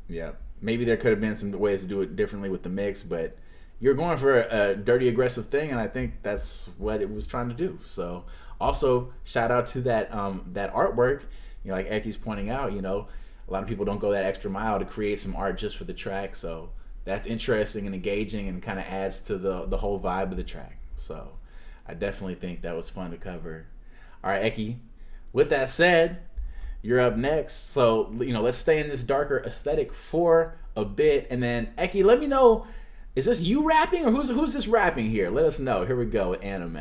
S2: Yeah, maybe there could have been some ways to do it differently with the mix, but you're going for a dirty, aggressive thing, and I think that's what it was trying to do. So, also shout out to that that artwork. You know, like Eki's pointing out, you know, a lot of people don't go that extra mile to create some art just for the track. So that's interesting and engaging, and kind of adds to the whole vibe of the track. So I definitely think that was fun to cover. All right, Eki, with that said, you're up next. So, you know, let's stay in this darker aesthetic for a bit. And then, Eki, let me know, is this you rapping or who's this rapping here? Let us know. Here we go with Anime.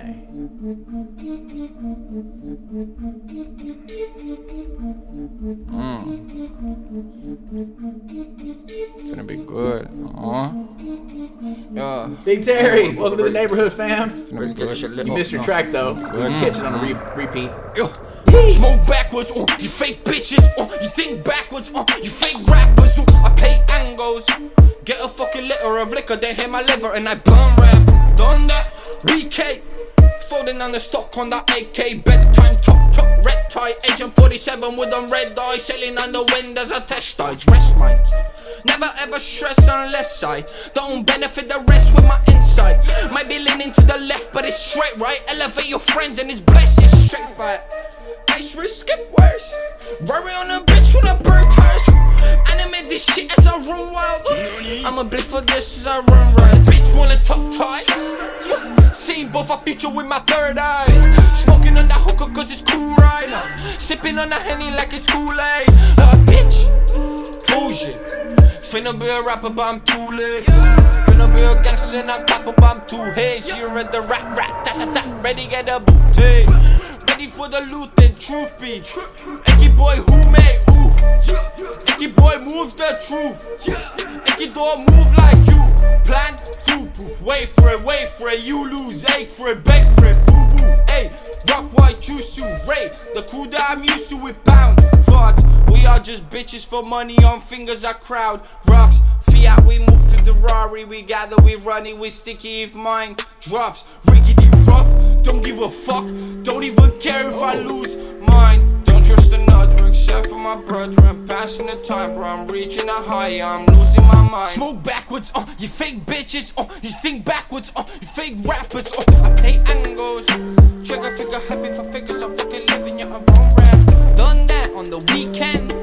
S11: Gonna be good. Yeah.
S2: Big Terry, welcome to the neighborhood, fam. You missed your track though. Catch it on a repeat.
S16: Smoke backwards, you fake bitches, you think backwards, you fake rappers, I pay angles. Get a fucking liter of liquor, they hit my liver and I burn rap. Done that, BK. Folding down the stock on that AK. Bedtime, top, red tie. Agent 47 with on red eye. Sailing on the wind as I test dive. Rest mind. Never ever stress unless I don't benefit the rest with my insight. Might be leaning to the left, but it's straight right. Elevate your friends and it's blessed, it's straight fight. Ice risk, skip worse. Worry on a bitch when a bird tires. Animate this shit as I run wild. I'ma bleed for this as I run right. Bitch wanna talk ties. Seeing both our future with my third eye. Smoking on that hookah cause it's cool right now. Sipping on the Henny like it's Kool-Aid. Bitch, bullshit. Finna be a rapper but I'm too late. Finna be a gangster and I'm rapper but I'm too hazy. You read the rap, ta-ta-ta. Ready get a booty. Ready for the loot and truth be. Eki boy who made oof. Eki boy moves the truth. Eki don't move like you. Plan, foolproof. Wait for it. You lose, ache for it, beg for it. Fubu, hey, rock white, choose to rate. The crew that I'm used to with pound thoughts. We are just bitches for money on fingers. I crowd rocks. Fiat, we move to the Rari. We gather, we run it, we sticky if mine drops. Riggedy rough, don't give a fuck. Don't even care if I lose mine. Don't trust another except for my brother. I'm passing the time, bro. I'm reaching a high, I'm losing my mind. Smoke backwards, you fake bitches, you think backwards, you fake rappers, I pay angles. Trigger figure happy for figures, I'm fucking living your own rap. Done that on the weekend.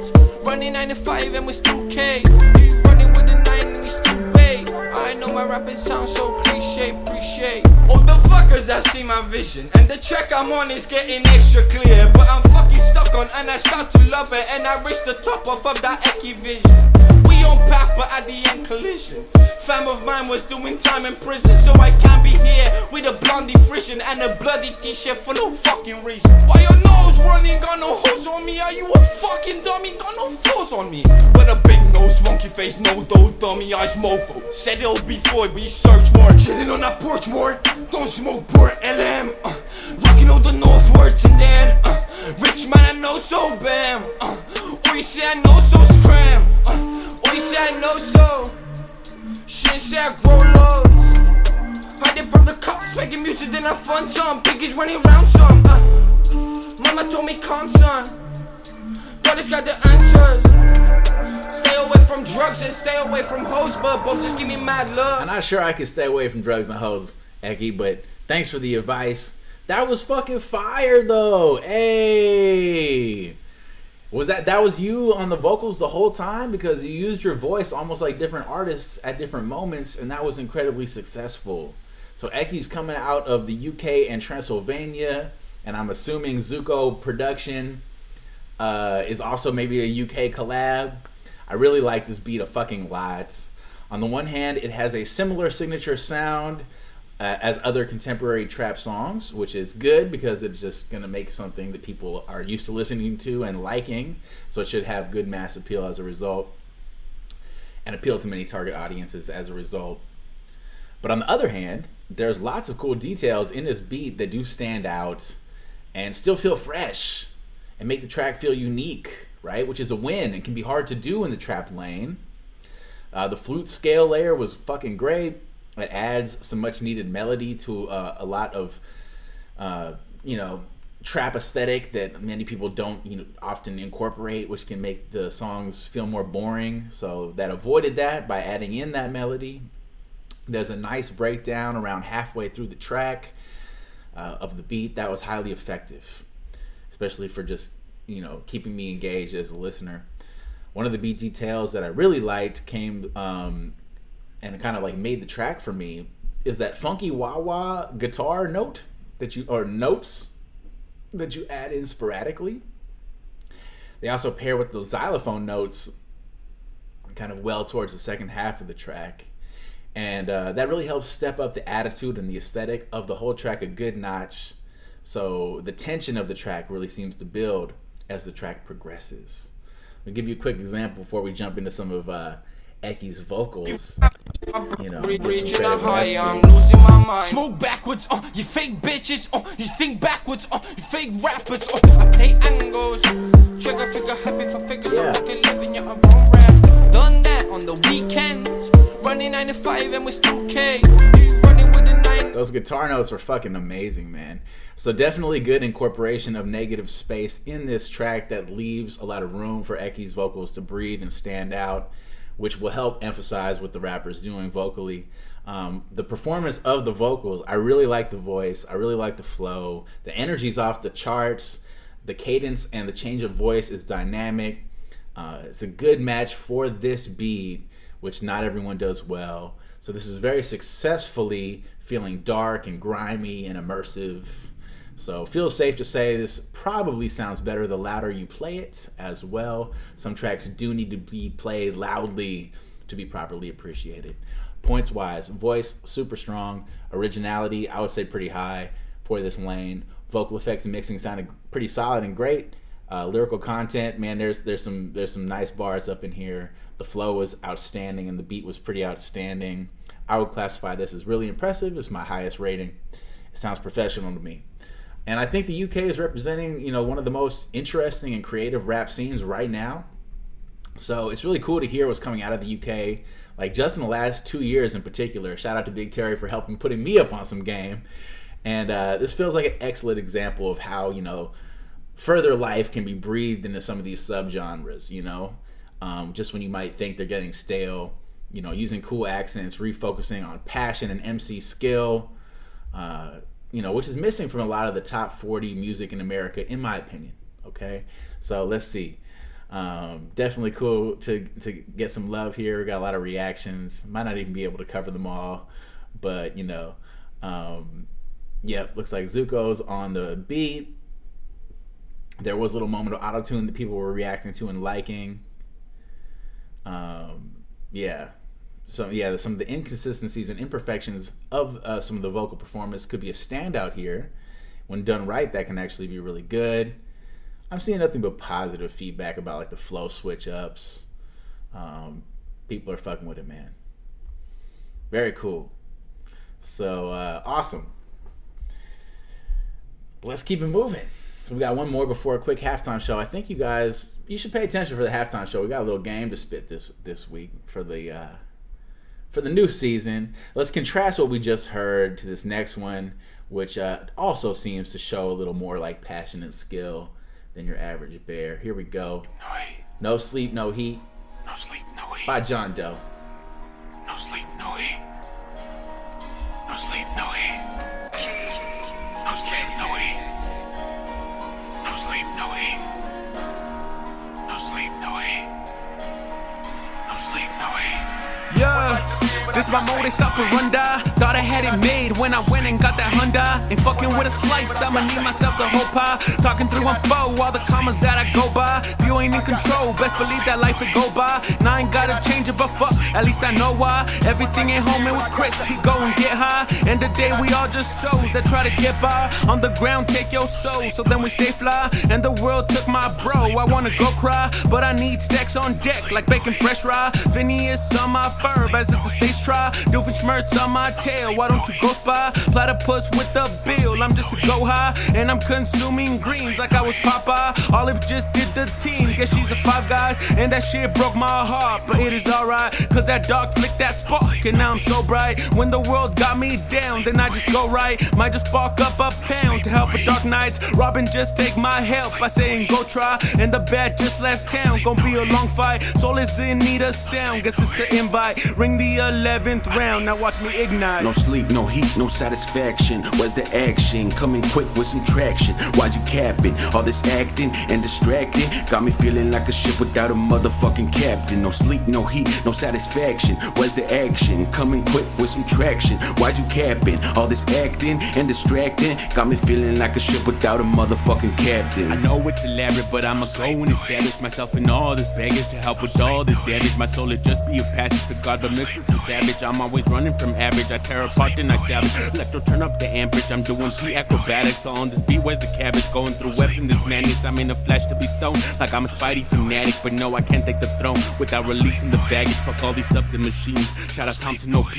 S16: Running 9 to 5 and we still K. You running with the 9 and we still pay. I know my rapping sounds so cliche, appreciate all the fuckers that see my vision. And the track I'm on is getting extra clear. But I'm fucking stuck on and I start to love it. And I reach the top off of that Eki vision. We on path but at the end collision. Fam of mine was doing time in prison, so I can't be here with a blondie frisson and a bloody t-shirt for no fucking reason. Why your nose running, got no hose on me? Are you a fucking dummy, got no flaws on me? With a big nose, funky face, no dough, dummy eyes, mofo. Said it'll be Floyd, but you search more. Chilling on that porch more, don't smoke port, LM. Rocking all the northwards and then rich man I know so bam. Or you say I know so scram. Or you say I know so. Shit say I grow lows. Hiding from the cops, making music then I fun some. Piggies running around some. Mama told me calm son. God has got the answers. Stay away from drugs and stay away from hoes, but both just give me mad love.
S2: I'm not sure I can stay away from drugs and hoes, Eki, but thanks for the advice. That was fucking fire though. Hey. Was that was you on the vocals the whole time? Because you used your voice almost like different artists at different moments, and that was incredibly successful. So Eki's coming out of the UK and Transylvania, and I'm assuming Zuko production is also maybe a UK collab. I really like this beat a fucking lot. On the one hand, it has a similar signature sound as other contemporary trap songs, which is good because it's just gonna make something that people are used to listening to and liking, so it should have good mass appeal as a result and appeal to many target audiences as a result. But on the other hand, there's lots of cool details in this beat that do stand out and still feel fresh and make the track feel unique. right? Which is a win and can be hard to do in the trap lane. The flute scale layer was fucking great. It adds some much needed melody to a lot of, trap aesthetic that many people don't often incorporate, which can make the songs feel more boring. So that avoided that by adding in that melody. There's a nice breakdown around halfway through the track of the beat that was highly effective, especially for just keeping me engaged as a listener. One of the beat details that I really liked came and it kind of like made the track for me is that funky wah-wah guitar notes that you add in sporadically. They also pair with those xylophone notes kind of well towards the second half of the track. And that really helps step up the attitude and the aesthetic of the whole track a good notch. So the tension of the track really seems to build as the track progresses. I'll give you a quick example before we jump into some of Eki's vocals.
S16: Reaching a high, I'm losing my mind. Smoke backwards, you fake bitches, you think backwards, you fake rappers, I play angles. Trigger figure happy for figures, I'm fucking living your own rap. Done that on the weekends, running 9 to 5 and we're still okay. You running with the 9.
S2: Those guitar notes were fucking amazing, man. So definitely good incorporation of negative space in this track that leaves a lot of room for Eki's vocals to breathe and stand out, which will help emphasize what the rapper's doing vocally. The performance of the vocals, I really like the voice, I really like the flow. The energy's off the charts. The cadence and the change of voice is dynamic. It's a good match for this beat, which not everyone does well. So this is very successfully feeling dark and grimy and immersive. So feels safe to say this probably sounds better the louder you play it as well. Some tracks do need to be played loudly to be properly appreciated. Points wise, voice super strong, originality I would say pretty high for this lane. Vocal effects and mixing sounded pretty solid and great. Lyrical content, man, there's some nice bars up in here. The flow was outstanding and the beat was pretty outstanding. I would classify this as really impressive. It's my highest rating. It sounds professional to me. And I think the UK is representing, one of the most interesting and creative rap scenes right now. So it's really cool to hear what's coming out of the UK, like just in the last 2 years in particular. Shout out to Big Terry for helping putting me up on some game. And this feels like an excellent example of how, further life can be breathed into some of these subgenres, just when you might think they're getting stale, using cool accents, refocusing on passion and MC skill, which is missing from a lot of the top 40 music in America, in my opinion. Okay, so let's see. Definitely cool to get some love here. Got a lot of reactions. Might not even be able to cover them all, but looks like Zuko's on the beat. There was a little moment of auto-tune that people were reacting to and liking. Some of the inconsistencies and imperfections of some of the vocal performance could be a standout here. When done right, that can actually be really good. I'm seeing nothing but positive feedback about like the flow switch ups. People are fucking with it, man. Very cool. So awesome. Let's keep it moving. So we got one more before a quick halftime show. I think you should pay attention for the halftime show. We got a little game to spit this week for the new season. Let's contrast what we just heard to this next one, which also seems to show a little more like passion and skill than your average bear. Here we go. No Sleep, No Heat.
S17: No Sleep, No Heat.
S2: By JhnDoe.
S17: No Sleep, No Heat. No Sleep, No Heat. No Sleep, No Heat. No Sleep, No Heat. No Sleep, No Heat. No Sleep, No Heat.
S18: Yeah. This my modus operandi. Thought I had it made when I went and got that Honda. Ain't fucking with a slice, I'ma need myself the whole pie. Talking through and foe, all the commas that I go by. If you ain't in control, best believe that life will go by. Now I ain't gotta change it, but fuck, at least I know why. Everything ain't home and with Chris, he go and get high. End of the day, we all just souls that try to get by. On the ground, take your soul, so then we stay fly. And the world took my bro, I wanna go cry. But I need stacks on deck, like bacon fresh rye. Phineas on my verb, as if the stage try. high. Doofenshmirtz on my tail, why don't you go spy? Platypus with the bill, I'm just a go high. And I'm consuming greens like I was Popeye. Olive just did the team, guess she's a Five Guys. And that shit broke my heart, but it is alright. Cause that dog flicked that spark, and now I'm so bright. When the world got me down, then I just go right. Might just spark up a pound to help with dark nights. Robin just take my help by saying go try. And the bat just left town, gon' be a long fight. Soul is in need of sound, guess it's the invite. Ring the 11th round, now watch me ignite.
S19: No sleep, no heat, no satisfaction. Where's the action? Coming quick with some traction. Why's you capping? All this acting and distracting got me feeling like a ship without a motherfucking captain. No sleep, no heat, no satisfaction. Where's the action? Coming quick with some traction. Why's you capping? All this acting and distracting got me feeling like a ship without a motherfucking captain.
S18: I know it's elaborate, but I'ma go and establish myself in all this baggage to help with all this damage. My soul would just be a passage for God, but mixed with some savage. I'm always running from average. I tear apart, then I savage. Electro, turn up the amperage. I'm doing P acrobatics on this beat. Where's the cabbage? Going through webs in this madness. I'm in the flesh to be stoned like I'm a Spidey fanatic, but no, I can't take the throne without releasing the baggage. Fuck all these subs and machines. Shout out Thompson OP,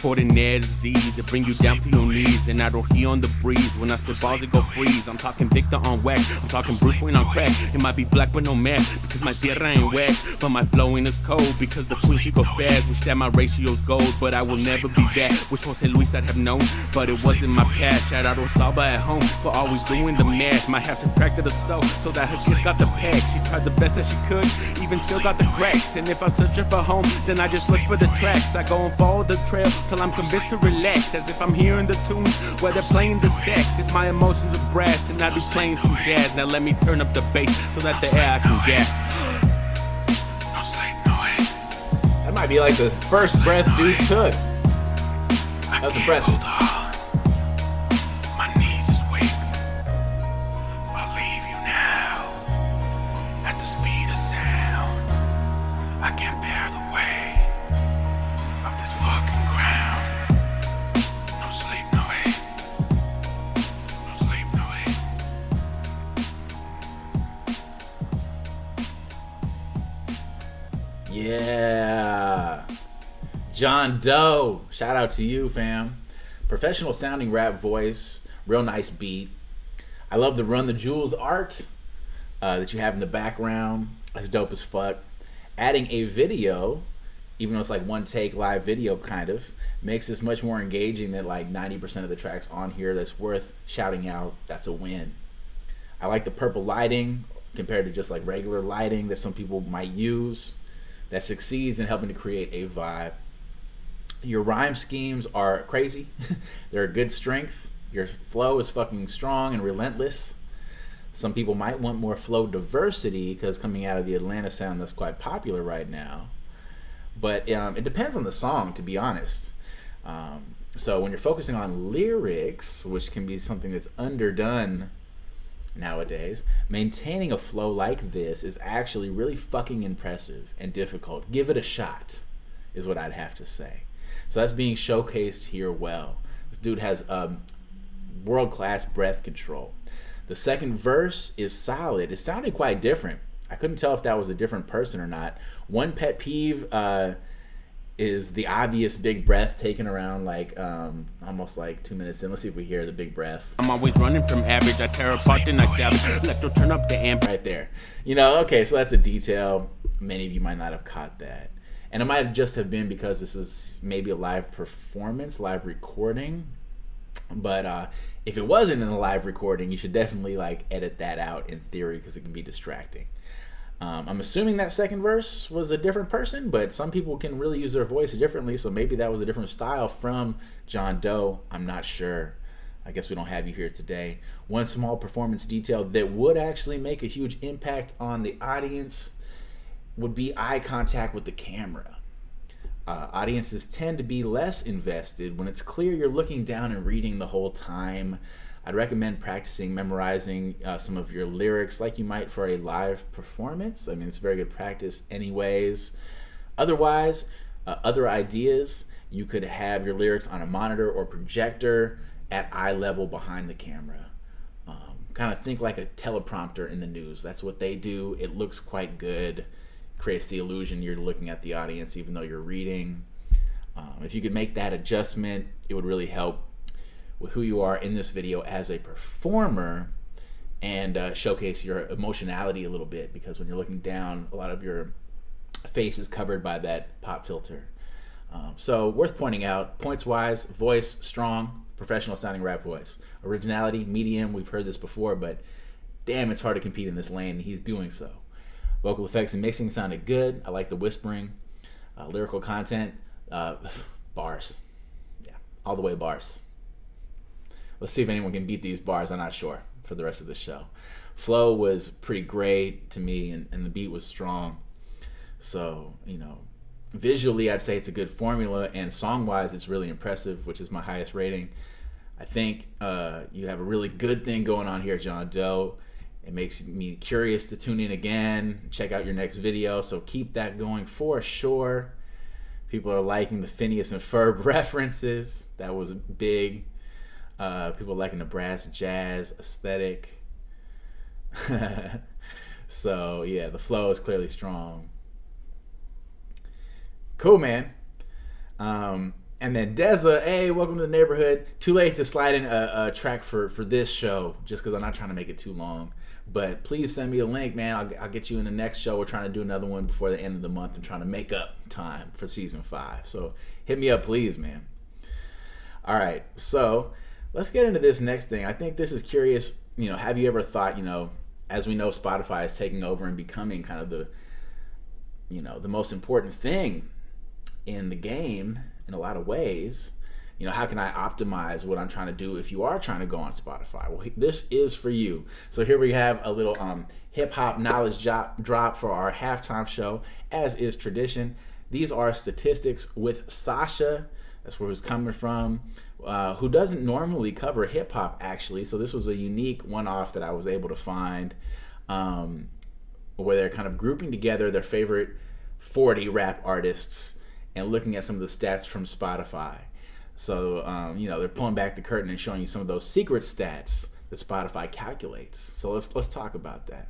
S18: ordinary disease. It bring you down to your knees, and I don't hear on the breeze. When I spit balls, it go freeze. I'm talking Victor on whack. I'm talking Bruce Wayne on crack. It might be black, but no mask because my tierra ain't whack. But my flowing is cold because the queen she goes fast. Wish that my ratio's gold, but I will never be that. Wish Jose Luis I'd have known, but it wasn't my past. Shout out Osaba at home for always doing the math. Might have subtracted a soul so that her kids got the pack. She tried the best that she could, even still got the cracks. And if I'm searching for home, then I just look for the tracks. I go and follow the trail till I'm convinced to relax, as if I'm hearing the tunes where they're playing the sax. If my emotions are brass, then I'd be playing some jazz. Now let me turn up the bass so that the air I can gasp.
S2: That might be like the first breath dude took. That's impressive.
S17: My knees is weak. I'll leave you now at the speed of sound. I can't bear the weight of this fucking ground. No sleep, no eat. No sleep, no eat.
S2: Yeah. JhnDoe, shout out to you, fam. Professional sounding rap voice, real nice beat. I love the Run the Jewels art that you have in the background. That's dope as fuck. Adding a video, even though it's like one take live video kind of, makes this much more engaging than like 90% of the tracks on here. That's worth shouting out. That's a win. I like the purple lighting compared to just like regular lighting that some people might use. That succeeds in helping to create a vibe. Your rhyme schemes are crazy. They're a good strength. Your flow is fucking strong and relentless. Some people might want more flow diversity because coming out of the Atlanta sound that's quite popular right now. But it depends on the song, to be honest. So when you're focusing on lyrics, which can be something that's underdone nowadays, maintaining a flow like this is actually really fucking impressive and difficult. Give it a shot, is what I'd have to say. So that's being showcased here well. This dude has world-class breath control. The second verse is solid. It sounded quite different. I couldn't tell if that was a different person or not. One pet peeve is the obvious big breath taken around like almost like 2 minutes in. Let's see if we hear the big breath.
S18: I'm always running from average. I tear apart, then I savage. Electro, turn up the amp.
S2: Right there. You know, okay, so that's a detail. Many of you might not have caught that. And it might just have been because this is maybe a live performance, live recording. But if it wasn't in a live recording, you should definitely like edit that out in theory because it can be distracting. I'm assuming that second verse was a different person, but some people can really use their voice differently, so maybe that was a different style from JhnDoe. I'm not sure. I guess we don't have you here today. One small performance detail that would actually make a huge impact on the audience would be eye contact with the camera. Audiences tend to be less invested when it's clear you're looking down and reading the whole time. I'd recommend practicing memorizing some of your lyrics like you might for a live performance. I mean, it's very good practice anyways. Otherwise, other ideas, you could have your lyrics on a monitor or projector at eye level behind the camera. Kind of think like a teleprompter in the news. That's what they do. It looks quite good. Creates the illusion you're looking at the audience even though you're reading. If you could make that adjustment, it would really help with who you are in this video as a performer, and showcase your emotionality a little bit, because when you're looking down, a lot of your face is covered by that pop filter. So worth pointing out, points wise, voice strong, professional sounding rap voice. Originality, medium, we've heard this before, but damn, it's hard to compete in this lane, and he's doing so. Vocal effects and mixing sounded good. I like the whispering. Lyrical content, bars. Yeah, all the way bars. Let's see if anyone can beat these bars. I'm not sure for the rest of the show. Flow was pretty great to me, and the beat was strong. So, you know, visually, I'd say it's a good formula, and song-wise, it's really impressive, which is my highest rating. I think you have a really good thing going on here, JhnDoe. It makes me curious to tune in again, check out your next video, so keep that going for sure. People are liking the Phineas and Ferb references. That was big. People liking the brass jazz aesthetic. So, yeah, the flow is clearly strong. Cool, man. And then Deza, hey, welcome to the neighborhood. Too late to slide in a track for this show, just because I'm not trying to make it too long. But please send me a link, man. I'll get you in the next show. We're trying to do another one before the end of the month and trying to make up time for season 5. So hit me up, please, man. All right, so let's get into this next thing. I think this is curious. You know, have you ever thought, you know, as we know, Spotify is taking over and becoming kind of the, you know, the most important thing in the game in a lot of ways. You know, how can I optimize what I'm trying to do if you are trying to go on Spotify? Well, this is for you. So here we have a little hip-hop knowledge drop for our halftime show, as is tradition. These are statistics with Sasha. That's where he's coming from, who doesn't normally cover hip-hop, actually. So this was a unique one-off that I was able to find, where they're kind of grouping together their favorite 40 rap artists and looking at some of the stats from Spotify. So, you know, they're pulling back the curtain and showing you some of those secret stats that Spotify calculates. So let's talk about that.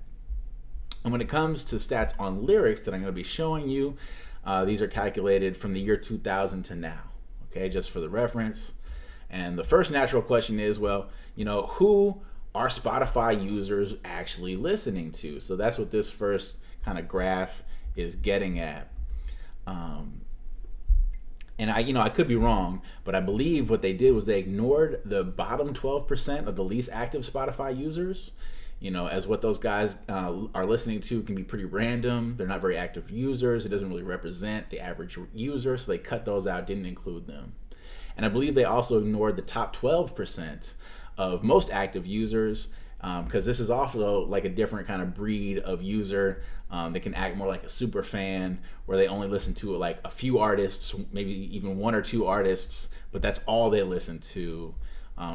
S2: And when it comes to stats on lyrics that I'm going to be showing you, these are calculated from the year 2000 to now. Okay, just for the reference. And the first natural question is, well, you know, who are Spotify users actually listening to? So that's what this first kind of graph is getting at. And I could be wrong, but I believe what they did was they ignored the bottom 12% of the least active Spotify users. You know, as what those guys are listening to can be pretty random. They're not very active users. It doesn't really represent the average user, so they cut those out, didn't include them. And I believe they also ignored the top 12% of most active users, because this is also like a different kind of breed of user that can act more like a super fan, where they only listen to like a few artists, maybe even 1 or 2 artists, but that's all they listen to.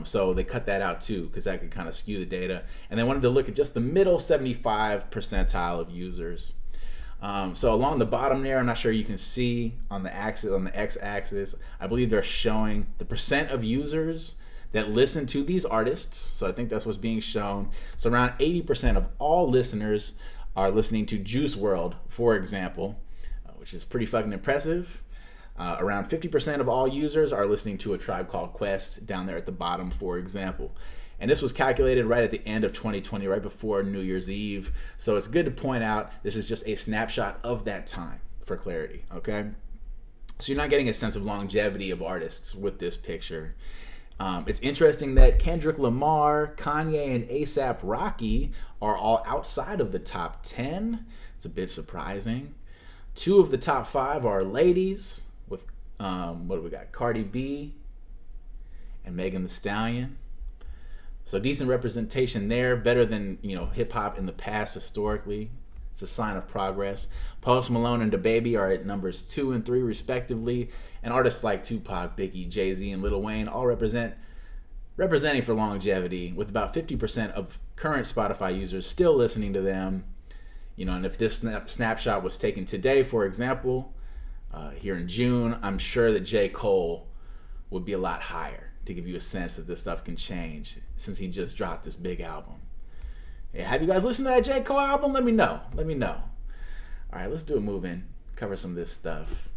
S2: So they cut that out too, because that could kind of skew the data. And they wanted to look at just the middle 75 percentile of users. So along the bottom there, I'm not sure you can see on the axis, on the x-axis, I believe they're showing the percent of users that listen to these artists. So I think that's what's being shown. So around 80% of all listeners are listening to Juice WRLD, for example, which is pretty fucking impressive. Around 50% of all users are listening to A Tribe Called Quest down there at the bottom, for example. And this was calculated right at the end of 2020, right before New Year's Eve. So it's good to point out this is just a snapshot of that time for clarity, okay? So you're not getting a sense of longevity of artists with this picture. It's interesting that Kendrick Lamar, Kanye, and A$AP Rocky are all outside of the top 10. It's a bit surprising. 2 of the top 5 are ladies with, what do we got? Cardi B and Megan Thee Stallion. So decent representation there, better than, you know, hip hop in the past historically. It's a sign of progress. Post Malone and DaBaby are at numbers 2 and 3 respectively, and artists like Tupac, Biggie, Jay-Z, and Lil Wayne all representing for longevity, with about 50% of current Spotify users still listening to them. You know, and if this snapshot was taken today, for example, here in June, I'm sure that J. Cole would be a lot higher, to give you a sense that this stuff can change since he just dropped this big album. Yeah, have you guys listened to that J. Cole album? Let me know. Let me know. All right, let's do a move in, cover some of this stuff.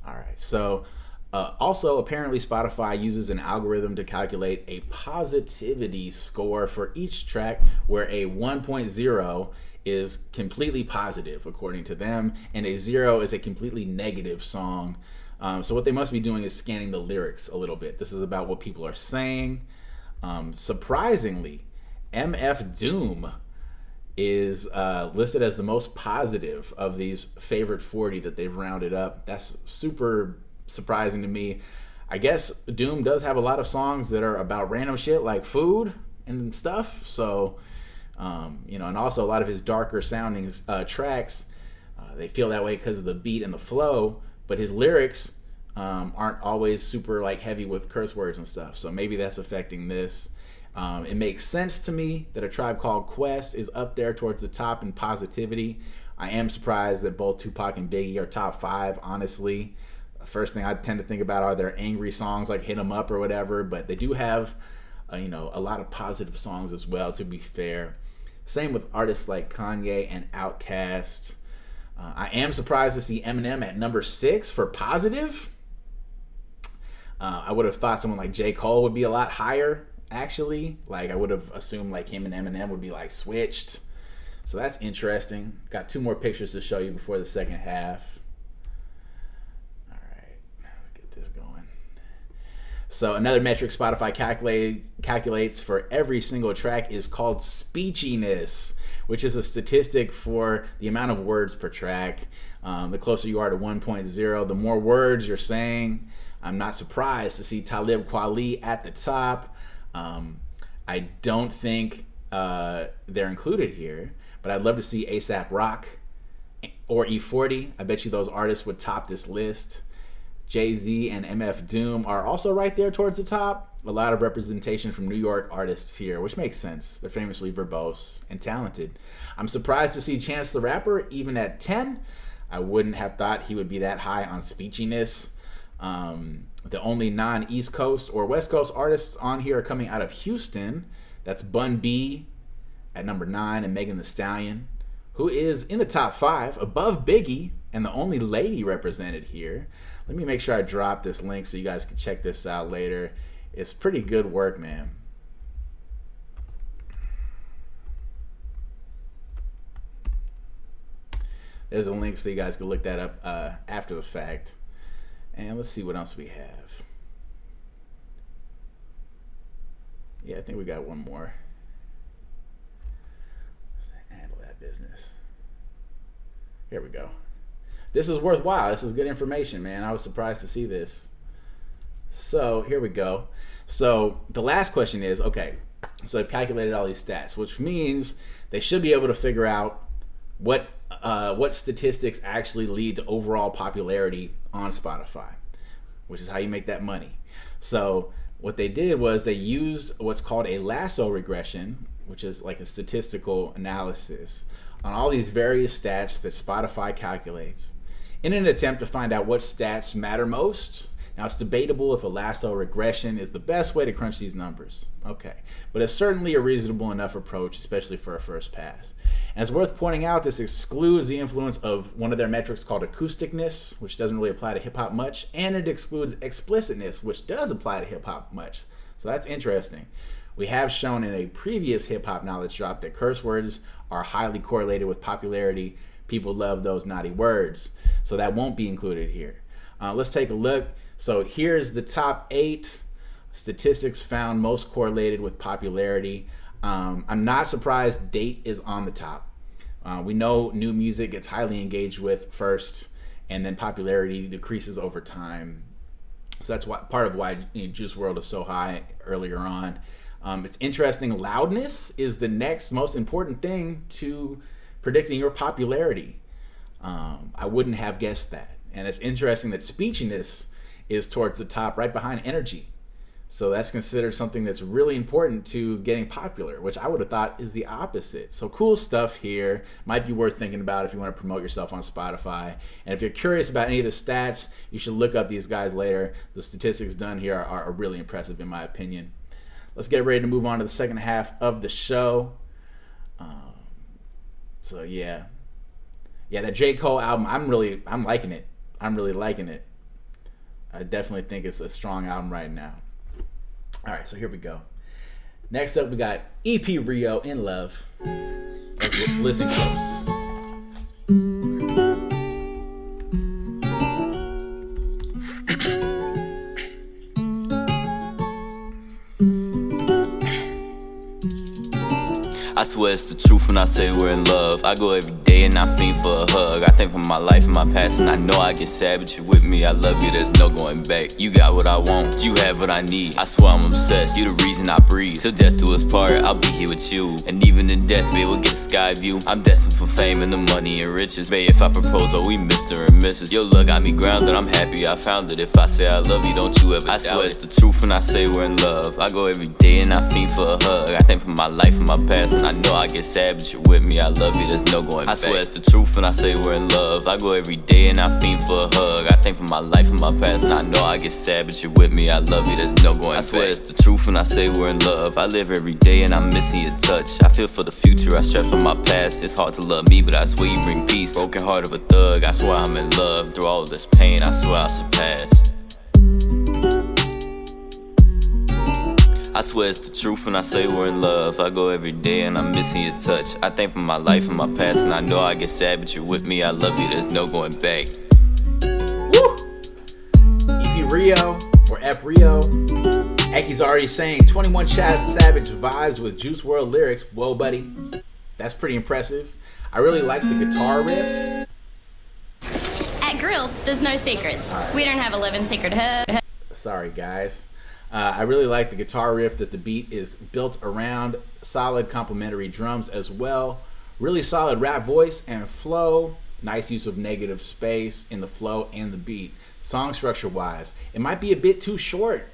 S2: All right, so also apparently Spotify uses an algorithm to calculate a positivity score for each track, where a 1.0 is completely positive according to them, and a 0 is a completely negative song. So what they must be doing is scanning the lyrics a little bit. This is about what people are saying. Surprisingly, MF Doom is listed as the most positive of these favorite 40 that they've rounded up. That's super surprising to me. I guess Doom does have a lot of songs that are about random shit like food and stuff. So, and also a lot of his darker sounding tracks, they feel that way because of the beat and the flow, but his lyrics aren't always super like heavy with curse words and stuff. So maybe that's affecting this. It makes sense to me that A Tribe Called Quest is up there towards the top in positivity. I am surprised that both Tupac and Biggie are top 5, honestly. First thing I tend to think about are their angry songs like Hit 'Em Up or whatever, but they do have a lot of positive songs as well, to be fair. Same with artists like Kanye and Outkast. I am surprised to see Eminem at number 6 for positive. I would have thought someone like J. Cole would be a lot higher, actually. Like, I would have assumed like him and Eminem would be like switched. So that's interesting. Got 2 more pictures to show you before the second half. All right, let's get this going. So another metric Spotify calculates for every single track is called speechiness, which is a statistic for the amount of words per track. The closer you are to 1.0, the more words you're saying. I'm not surprised to see Talib Kweli at the top. I don't think they're included here, but I'd love to see A$AP Rock or E40. I bet you those artists would top this list. Jay-Z and MF Doom are also right there towards the top. A lot of representation from New York artists here, which makes sense. They're famously verbose and talented. I'm surprised to see Chance the Rapper even at 10. I wouldn't have thought he would be that high on speechiness. The only non-East Coast or West Coast artists on here are coming out of Houston. That's Bun B at number 9 and Megan Thee Stallion, who is in the top 5 above Biggie and the only lady represented here. Let me make sure I drop this link so you guys can check this out later. It's pretty good work, man. There's a link so you guys can look that up after the fact. And let's see what else we have. Yeah, I think we got one more. Let's handle that business. Here we go. This is worthwhile. This is good information, man. I was surprised to see this. So here we go. So the last question is, okay, so I've calculated all these stats, which means they should be able to figure out what statistics actually lead to overall popularity on Spotify, which is how you make that money. So what they did was they used what's called a lasso regression, which is like a statistical analysis on all these various stats that Spotify calculates in an attempt to find out what stats matter most. Now, it's debatable if a lasso regression is the best way to crunch these numbers. Okay, but it's certainly a reasonable enough approach, especially for a first pass. And it's worth pointing out this excludes the influence of one of their metrics called acousticness, which doesn't really apply to hip-hop much, and it excludes explicitness, which does apply to hip-hop much. So that's interesting. We have shown in a previous hip-hop knowledge drop that curse words are highly correlated with popularity. People love those naughty words, so that won't be included here. Let's take a look. So here's the top 8 statistics found most correlated with popularity. I'm not surprised date is on the top. We know new music gets highly engaged with first, and then popularity decreases over time. So that's part of why Juice WRLD is so high earlier on. It's interesting. Loudness is the next most important thing to predicting your popularity. I wouldn't have guessed that. And it's interesting that speechiness is towards the top, right behind energy. So that's considered something that's really important to getting popular, which I would have thought is the opposite. So cool stuff here. Might be worth thinking about if you want to promote yourself on Spotify. And if you're curious about any of the stats, you should look up these guys later. The statistics done here are really impressive in my opinion. Let's get ready to move on to the second half of the show. So yeah, that J. Cole album, I'm liking it. I'm really liking it. I definitely think it's a strong album right now. All right, so here we go. Next up, we got EP Rio, In Love. Let's listen close.
S20: I swear it's the truth when I say we're in love. I go every day and I fiend for a hug. I think for my life and my past, and I know I get sad, but you with me, I love you, there's no going back. You got what I want, you have what I need. I swear I'm obsessed, you the reason I breathe. Till death do us part, I'll be here with you. And even in death, babe, we'll get a sky view. I'm destined for fame and the money and riches. Babe, if I propose, oh, we Mr. and Mrs. Your love got me grounded, I'm happy I found it. If I say I love you, don't you ever doubt it. I swear it's the truth when I say we're in love. I go every day and I fiend for a hug. I think for my life and my past, and I know I get sad, but you're with me, I love you, there's no going back. I swear it's the truth when I say we're in love. I go every day and I fiend for a hug. I think for my life and my past, and I know I get sad, but you're with me, I love you, there's no going back. I swear it's the truth when I say we're in love. I live every day and I'm missing your touch. I feel for the future, I stress from my past. It's hard to love me, but I swear you bring peace. Broken heart of a thug, I swear I'm in love. Through all of this pain, I swear I'll surpass. I swear it's the truth when I say we're in love. I go every day and I'm missing your touch. I think for my life and my past, and I know I get sad, but you're with me, I love you, there's no going back.
S2: Woo! EP Rio, or Ep Rio. Eki's already saying 21 Savage vibes with Juice WRLD lyrics. Whoa, buddy. That's pretty impressive. I really like the guitar riff.
S21: At Grill, there's no secrets. Right. We don't have 11 secret hubs.
S2: Sorry, guys. I really like the guitar riff that the beat is built around. Solid complementary drums as well. Really solid rap voice and flow. Nice use of negative space in the flow and the beat. Song structure wise, it might be a bit too short.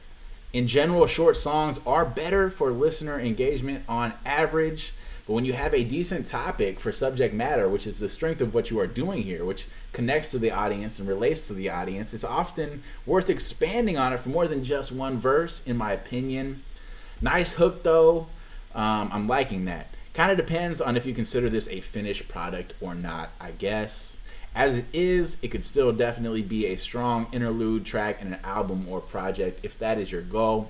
S2: In general, short songs are better for listener engagement on average. But when you have a decent topic for subject matter, which is the strength of what you are doing here, which connects to the audience and relates to the audience, it's often worth expanding on it for more than just one verse, in my opinion. Nice hook, though. I'm liking that. Kind of depends on if you consider this a finished product or not, I guess. As it is, it could still definitely be a strong interlude track in an album or project if that is your goal.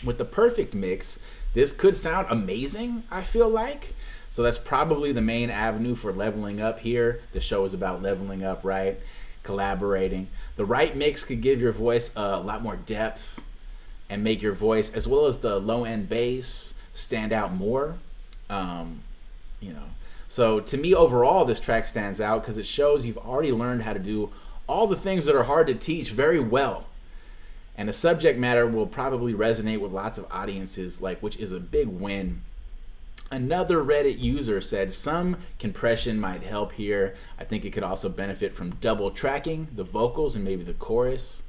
S2: With the perfect mix, this could sound amazing, I feel like. So that's probably the main avenue for leveling up here. The show is about leveling up, right? Collaborating. The right mix could give your voice a lot more depth and make your voice, as well as the low-end bass, stand out more. So to me, overall, this track stands out because it shows you've already learned how to do all the things that are hard to teach very well. And the subject matter will probably resonate with lots of audiences, which is a big win. Another Reddit user said some compression might help here. I think it could also benefit from double tracking the vocals and maybe the chorus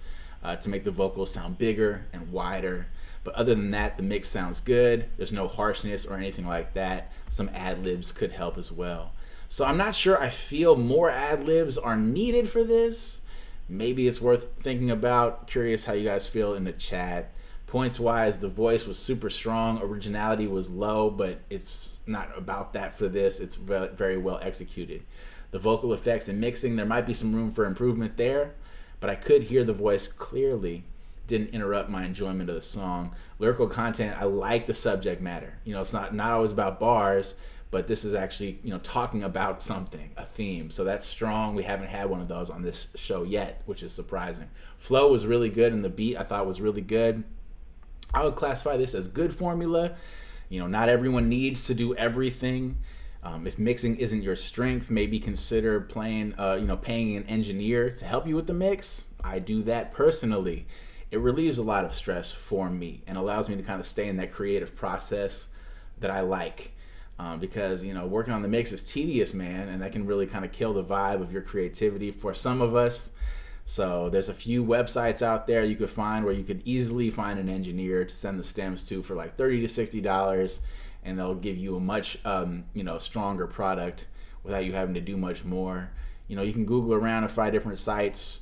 S2: to make the vocals sound bigger and wider. But other than that, the mix sounds good. There's no harshness or anything like that. Some ad-libs could help as well. So I'm not sure I feel more ad-libs are needed for this. Maybe it's worth thinking about. Curious how you guys feel in the chat. Points wise, the voice was super strong. Originality was low, but it's not about that for this. It's very well executed. The vocal effects and mixing, there might be some room for improvement there, but I could hear the voice clearly. Didn't interrupt my enjoyment of the song. Lyrical content, I like the subject matter. It's not always about bars, but this is actually, talking about something, a theme. So that's strong. We haven't had one of those on this show yet, which is surprising. Flow was really good, and the beat I thought was really good. I would classify this as good formula. Not everyone needs to do everything. If mixing isn't your strength, maybe consider paying an engineer to help you with the mix. I do that personally. It relieves a lot of stress for me and allows me to kind of stay in that creative process that I like. Because working on the mix is tedious, man, and that can really kind of kill the vibe of your creativity for some of us. So there's a few websites out there you could find where you could easily find an engineer to send the stems to for like $30 to $60, and they'll give you a much stronger product without you having to do much more. You can Google around and find different sites.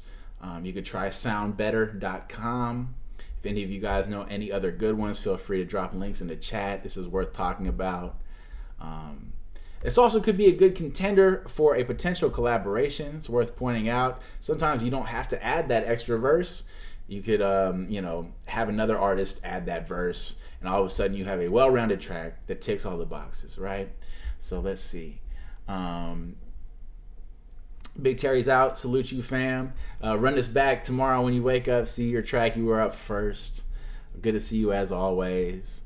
S2: You could try soundbetter.com. If any of you guys know any other good ones, feel free to drop links in the chat. This is worth talking about. This also could be a good contender for a potential collaboration. It's worth pointing out. Sometimes you don't have to add that extra verse. You could, have another artist add that verse, and all of a sudden you have a well-rounded track that ticks all the boxes, right? So let's see. Big Terry's out. Salute you, fam. Run this back tomorrow when you wake up. See your track. You were up first. Good to see you as always.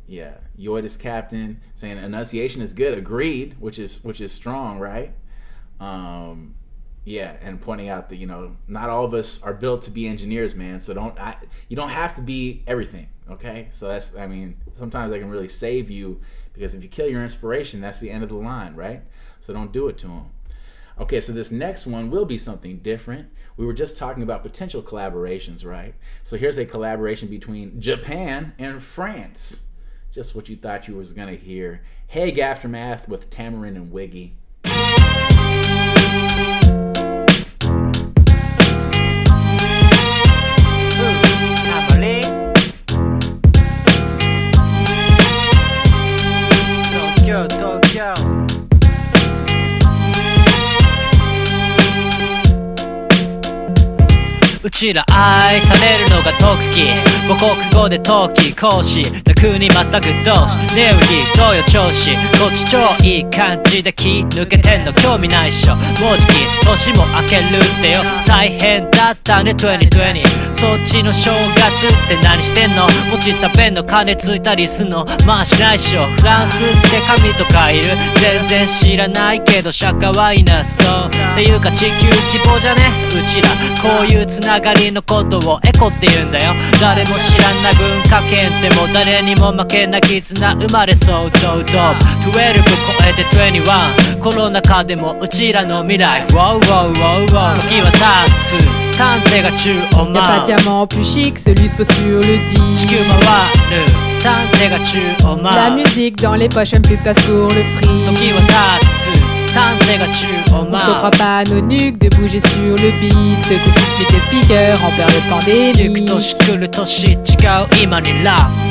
S2: Yaitus Captain saying enunciation is good. Agreed, which is strong, right? And pointing out that not all of us are built to be engineers, man. So you don't have to be everything, okay? So sometimes I can really save you, because if you kill your inspiration, that's the end of the line, right? So don't do it to them. Okay, so this next one will be something different. We were just talking about potential collaborations, right? So here's a collaboration between Japan and France. Just what you thought you was gonna hear. Hague Aftermath with Tamarin and Wiggy.
S15: Tokyo.
S1: うちら愛されるのが特技母国語で冬季講師楽に全く同志ネウギどうよ調子こっち超いい感じで気抜けてんの興味ないっしょもうじき年も明けるってよ大変だったね2020そっちの正月って何してんの餅食べんの金ついたりすんのまあしないっしょフランスって神とかいる全然知らないけど釈迦はいなそうっていうか地球規模じゃねうちらこういうつながりのことをエコって言うんだよ誰も知らない文化圏でも誰にも負けな絆生まれそうドウドブ12超えて21コロナ禍でもうちらの未来 Wow, wow, wow, wow 時は経つ探偵が宙を舞う
S22: Y'a pas de diamant plus chic, celui se pose sur le disque
S1: 地球回る探偵が宙を舞う
S22: La musique dans les poches, même plus de place pour le fric
S1: 時は経つ
S22: On se croit pas à nos nuques de bouger sur le beat. Ce coup-ci split les speakers en période pandémie.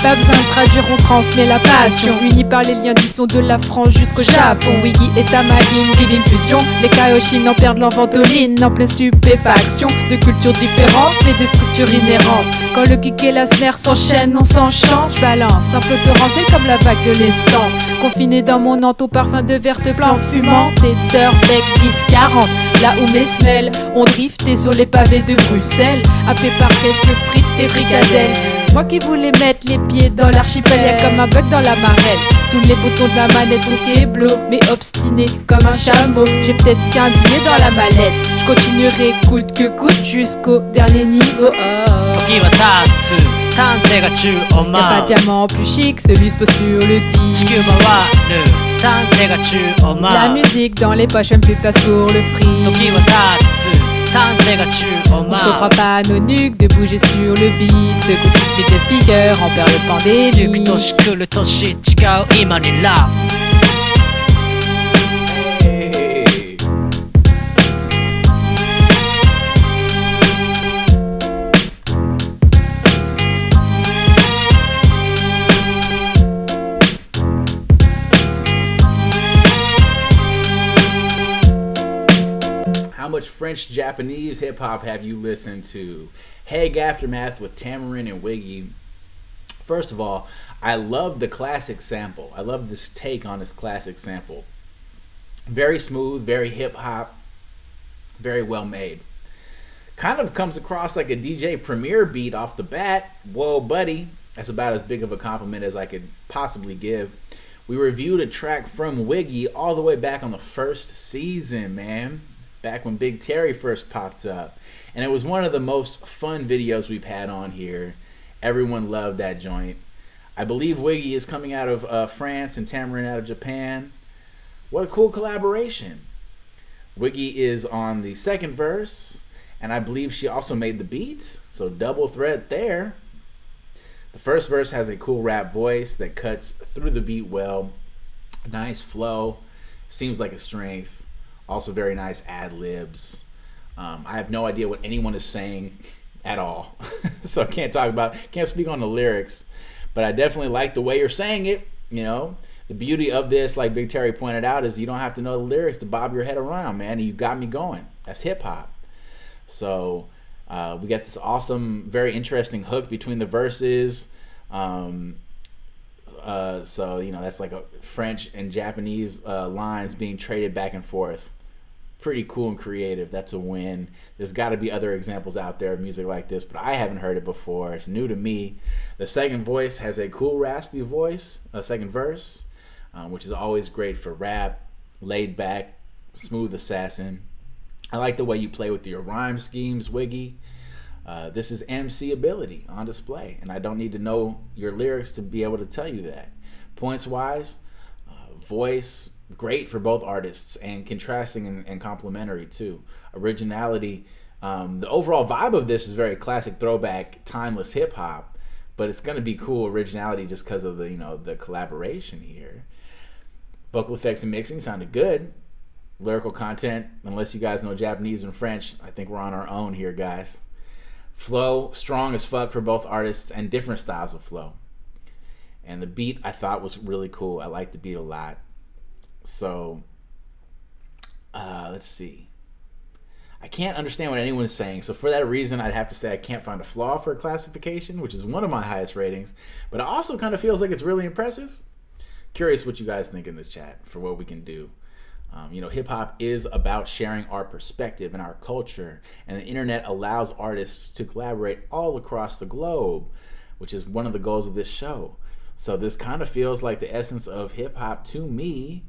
S22: Pas besoin de traduire, on transmet la passion. Unis par les liens du son de la France jusqu'au Japon. Wiggy et Tamarin, divine fusion. Les Kaoshin en perdent leur ventoline. En pleine stupéfaction de cultures différentes mais de structures inhérentes. Quand le kick et la snare s'enchaînent, on s'enchante. J'balance un flot torrentiel comme la vague de l'estampe. Confiné dans mon ante au parfum de vertes plantes fumantes. Et d'Urbeck 10-40 là où mes semelles ont drifté sur les pavés de Bruxelles, happé par quelques frites et fricadelles. Moi qui voulais mettre les pieds dans l'archipel, y'a comme un bug dans la marelle. Tous les boutons de la manette sont kéblo, mais obstiné comme un chameau. J'ai peut-être qu'un billet dans la mallette. Je continuerai coûte que coûte jusqu'au dernier niveau. Y'a pas de diamant plus chic, celui se pose sur le disque. La musique dans les poches, même plus de place pour le fric. On se croit pas à nos nuques de bouger sur le beat. Ce coup-ci split les speakers en période pandémie.
S2: How much French Japanese hip hop have you listened to? Hague Aftermath with Tamarin and Wiggy. First of all, I love the classic sample. I love this take on this classic sample. Very smooth, very hip hop, very well made. Kind of comes across like a DJ Premier beat off the bat. Whoa, buddy. That's about as big of a compliment as I could possibly give. We reviewed a track from Wiggy all the way back on the first season, man. Back when Big Terry first popped up. And it was one of the most fun videos we've had on here. Everyone loved that joint. I believe Wiggy is coming out of France and Tamarin out of Japan. What a cool collaboration. Wiggy is on the second verse, and I believe she also made the beat, so double threat there. The first verse has a cool rap voice that cuts through the beat well. Nice flow. Seems like a strength. Also very nice ad-libs. I have no idea what anyone is saying at all. So I can't speak on the lyrics, but I definitely like the way you're saying it. You know, the beauty of this, like Big Terry pointed out, is you don't have to know the lyrics to bob your head around, man. And you got me going. That's hip hop. So We got this awesome, very interesting hook between the verses. So, you know, that's like a French and Japanese lines being traded back and forth. Pretty cool and creative. That's a win. There's got to be other examples out there of music like this, but I haven't heard it before. It's new to me. The second voice has a cool raspy voice, a second verse, which is always great for rap. Laid back, smooth assassin. I like the way you play with your rhyme schemes, Wiggy. This is MC ability on display, and I don't need to know your lyrics to be able to tell you that. Points-wise, voice, great for both artists, and contrasting and complementary too. Originality, the overall vibe of this is very classic throwback, timeless hip-hop, but it's going to be cool originality just because of the, you know, the collaboration here. Vocal effects and mixing sounded good. Lyrical content, unless you guys know Japanese and French, I think we're on our own here, guys. Flow, strong as fuck for both artists and different styles of flow. And the beat I thought was really cool. I liked the beat a lot. So, let's see. I can't understand what anyone's saying. So for that reason, I'd have to say I can't find a flaw for classification, which is one of my highest ratings. But it also kind of feels like it's really impressive. Curious what you guys think in the chat for what we can do. You know, hip-hop is about sharing our perspective and our culture, and the internet allows artists to collaborate all across the globe, which is one of the goals of this show. So this kind of feels like the essence of hip-hop to me.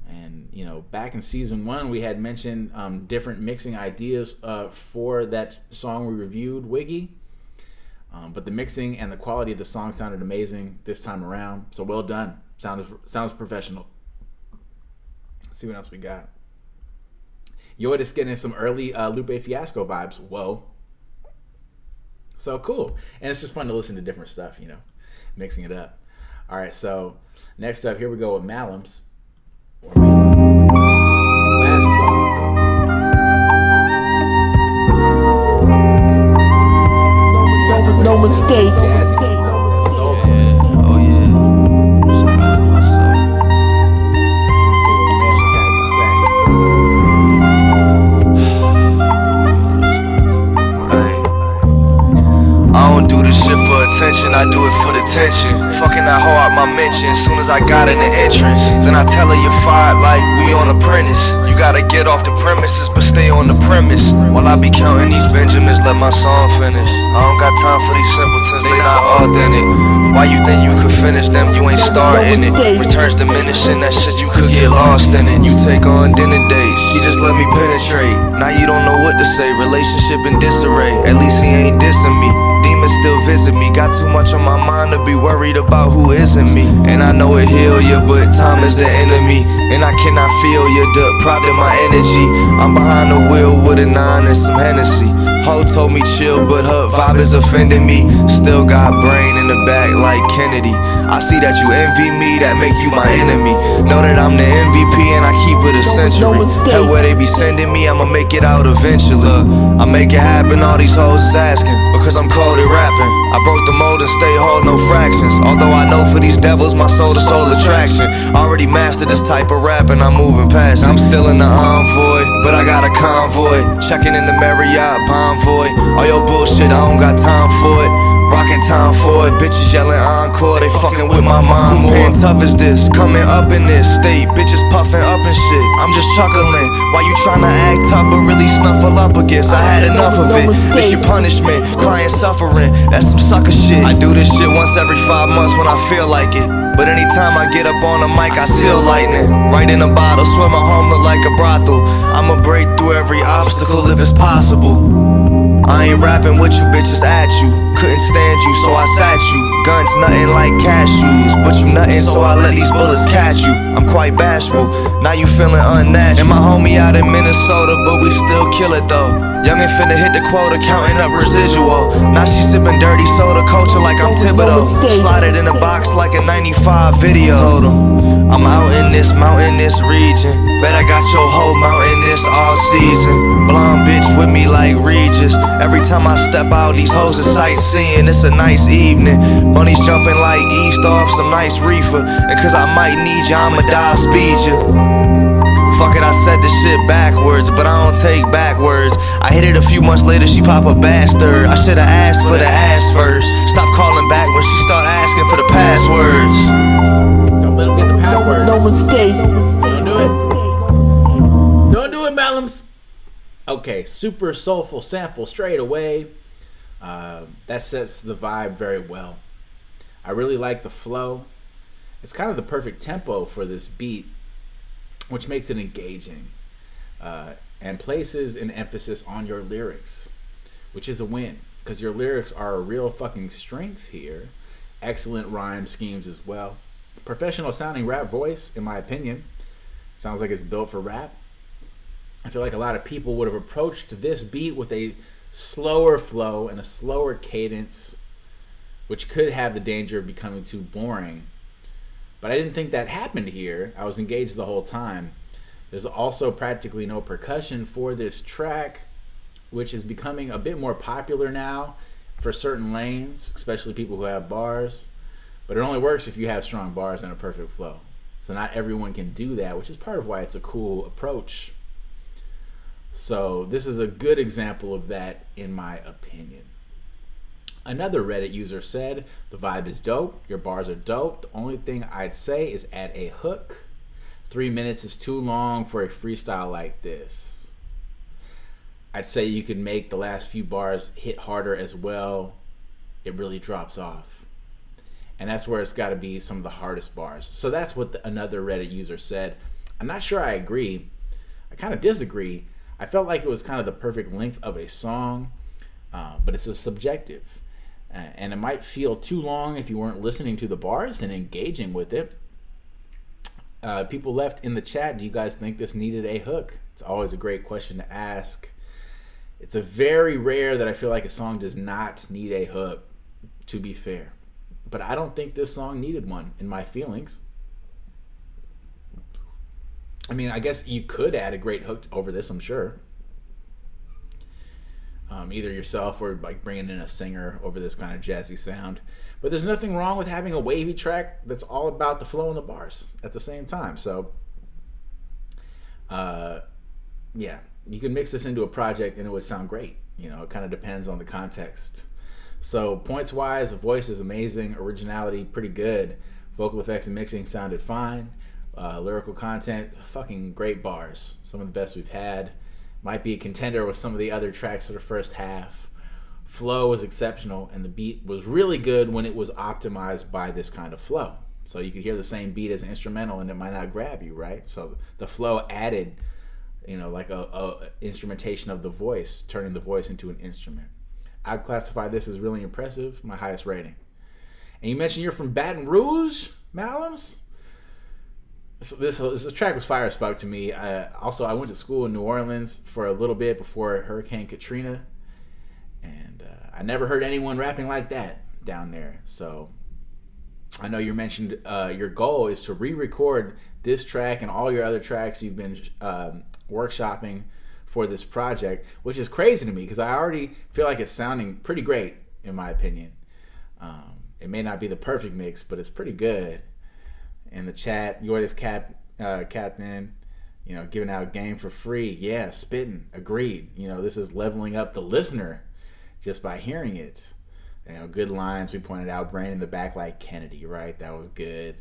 S2: And, you know, back in season 1, we had mentioned different mixing ideas for that song we reviewed, Wiggy. But the mixing and the quality of the song sounded amazing this time around. So well done. Sounds professional. Let's see what else we got. Yaitus getting some early Lupe Fiasco vibes. Whoa. So cool. And it's just fun to listen to different stuff, you know, mixing it up. All right, so next up, here we go with Malem's. Last song.
S9: No mistake.
S5: Oh yeah. Shout out to my soul. I don't do this shit for attention, I do it for the tension. Fucking that hoe out my mention, soon as I got in the entrance. Then I tell her you're fired like we on apprentice. You gotta get off the premises, but stay on the premise. While I be counting these Benjamins, let my song finish. I don't got time for these simpletons, they not authentic. Why you think you could finish them, you ain't starting it. Returns diminishing, that shit you could get lost in it. You take on dinner dates, she just let me penetrate. Now you don't know what to say, relationship in disarray. At least he ain't dissing me. Demons still visit me, got too much on my mind to be worried about who isn't me. And I know it heal ya, but time is the enemy. And I cannot feel ya, the pride in my energy. I'm behind the wheel with a 9 and some Hennessy. Ho told me chill, but her vibe is offending me. Still got brain in the back like Kennedy. I see that you envy me, that make you my enemy. Know that I'm the MVP and I keep it a century. Hell, where they be sending me, I'ma make it out eventually. I make it happen, all these hoes is asking, because I'm cold at rapping. I broke the mold and stay hard, no fractions. Although I know for these devils, my soul to soul attraction. Already mastered this type of rap and I'm moving past it. I'm still in the envoy, but I got a convoy. Checking in the Myriad, Bonvoy. All your bullshit, I don't got time for it. Rockin' time for it, bitches yelling encore, they fucking with my mom. Who being tough is this? Coming up in this state, bitches puffin' up and shit. I'm just chuckling. Why you tryna act tough but really snuffle up against? I had enough of it. This your punishment, crying, suffering. That's some sucker shit. I do this shit once every 5 months when I feel like it. But anytime I get up on the mic, I seal lightning. Right in a bottle, swim my home look like a brothel. I'ma break through every obstacle if it's possible. I ain't rapping with you bitches at you. Couldn't stand you, so I sat you. Guns nothing like cashews, but you nothing, so I let these bullets catch you. I'm quite bashful, now you feeling unnatural. And my homie out in Minnesota, but we still kill it though. Youngin' finna hit the quota, counting up residual. Now she sipping dirty soda, culture like I'm Thibodeau. Slide it in a box like a 95 video. Told him, I'm out in this mountainous region. Bet I got your whole mountainous all season. Blonde bitch with me like Regis. Every time I step out, these hoes are sightseeing. It's a nice evening. Bunnies jumping like east off some nice reefer. And cause I might need ya, I'ma dial speed ya.
S4: Fuck it, I said this shit backwards, but I don't take backwards. I hit it a few months later, she pop a bastard. I should've asked for the ass first. Stop calling back when she start asking for the passwords.
S2: Don't let them get the password.
S9: No mistake.
S2: Don't do it. Don't do it, Malems. Okay, super soulful sample straight away. That sets the vibe very well. I really like the flow. It's kind of the perfect tempo for this beat, which makes it engaging and places an emphasis on your lyrics, which is a win because your lyrics are a real fucking strength here. Excellent rhyme schemes as well. Professional sounding rap voice, in my opinion. Sounds like it's built for rap. I feel like a lot of people would have approached this beat with a slower flow and a slower cadence, which could have the danger of becoming too boring. But I didn't think that happened here. I was engaged the whole time. There's also practically no percussion for this track, which is becoming a bit more popular now for certain lanes, especially people who have bars. But it only works if you have strong bars and a perfect flow. So not everyone can do that, which is part of why it's a cool approach. So this is a good example of that, in my opinion. Another Reddit user said, the vibe is dope, your bars are dope. The only thing I'd say is add a hook. 3 minutes is too long for a freestyle like this. I'd say you could make the last few bars hit harder as well. It really drops off. And that's where it's got to be some of the hardest bars. So that's what another Reddit user said. I'm not sure I agree. I kind of disagree. I felt like it was kind of the perfect length of a song, but it's a subjective. And it might feel too long if you weren't listening to the bars and engaging with it. People left in the chat, do you guys think this needed a hook? It's always a great question to ask. It's a very rare that I feel like a song does not need a hook, to be fair. But I don't think this song needed one, in my feelings. I mean, I guess you could add a great hook over this, I'm sure. Either yourself or like bringing in a singer over this kind of jazzy sound. But there's nothing wrong with having a wavy track that's all about the flow and the bars at the same time. So, yeah, you can mix this into a project and it would sound great. You know, it kind of depends on the context. So points-wise, the voice is amazing. Originality, pretty good. Vocal effects and mixing sounded fine. Lyrical content, fucking great bars. Some of the best we've had. Might be a contender with some of the other tracks for the first half. Flow was exceptional, and the beat was really good when it was optimized by this kind of flow. So you could hear the same beat as an instrumental, and it might not grab you, right? So the flow added, you know, like a instrumentation of the voice, turning the voice into an instrument. I'd classify this as really impressive, my highest rating. And you mentioned you're from Baton Rouge, Malems? So this track was fire as fuck to me. Also, I went to school in New Orleans for a little bit before Hurricane Katrina, and I never heard anyone rapping like that down there. So I know you mentioned your goal is to re-record this track and all your other tracks you've been workshopping for this project, which is crazy to me because I already feel like it's sounding pretty great, in my opinion. It may not be the perfect mix, but it's pretty good. In the chat, Yaitus Captain, you know, giving out game for free. Yeah, spitting. Agreed. You know, this is leveling up the listener just by hearing it. You know, good lines. We pointed out brain in the back like Kennedy, right? That was good.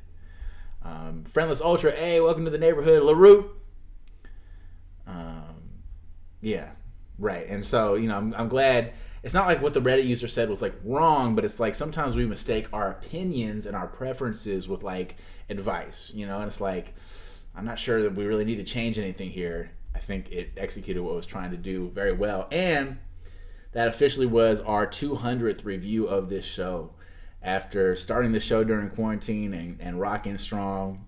S2: Friendless Ultra, hey, welcome to the neighborhood. LaRue. Yeah, right. And so, you know, I'm glad. It's not like what the Reddit user said was like wrong, but it's like sometimes we mistake our opinions and our preferences with like advice, you know, and it's like, I'm not sure that we really need to change anything here. I think it executed what it was trying to do very well. And that officially was our 200th review of this show. After starting the show during quarantine and rocking strong,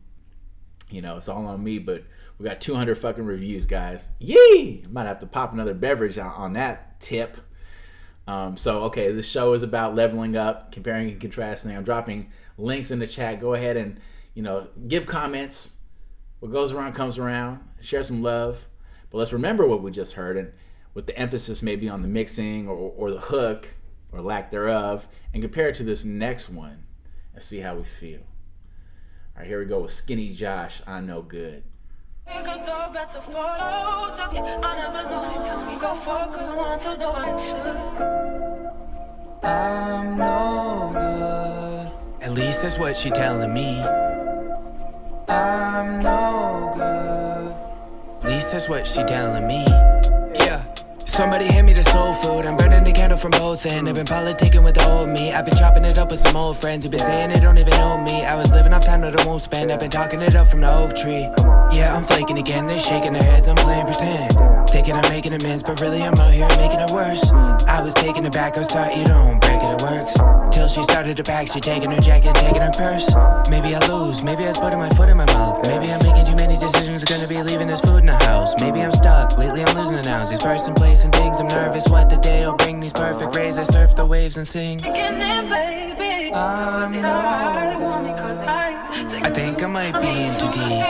S2: you know, it's all on me, but we got 200 fucking reviews, guys. Yee! Might have to pop another beverage on that tip. So, okay, this show is about leveling up, comparing and contrasting. I'm dropping links in the chat. Go ahead and, you know, give comments. What goes around comes around. Share some love. But let's remember what we just heard, and with the emphasis maybe on the mixing or the hook or lack thereof, and compare it to this next one and see how we feel. All right, here we go with Skinny Josh, I Know Good.
S3: I'm no good. At least that's what she telling me. I'm no good. At least that's what she telling me. Yeah. Somebody hand me the soul food. I'm burning the candle from both ends. I've been politicking with the old me. I've been chopping it up with some old friends who've been saying they don't even know me. I was living off time that I won't spend. I've been talking it up from the oak tree. Yeah, I'm flaking again. They're shaking their heads. I'm playing pretend. Thinking I'm making amends, but really I'm out here making it worse. I was taking it back. I was taught you don't break it, it works. Till she started to pack. She taking her jacket, taking her purse. Maybe I lose. Maybe I was putting my foot in my mouth. Maybe I'm making too many decisions. Gonna be leaving this food in the house. Maybe I'm stuck. Lately I'm losing the nouns. These person, place, and things. I'm nervous what the day will bring. These perfect rays. I surf the waves and sing. I'm no good. I think I might be in too deep.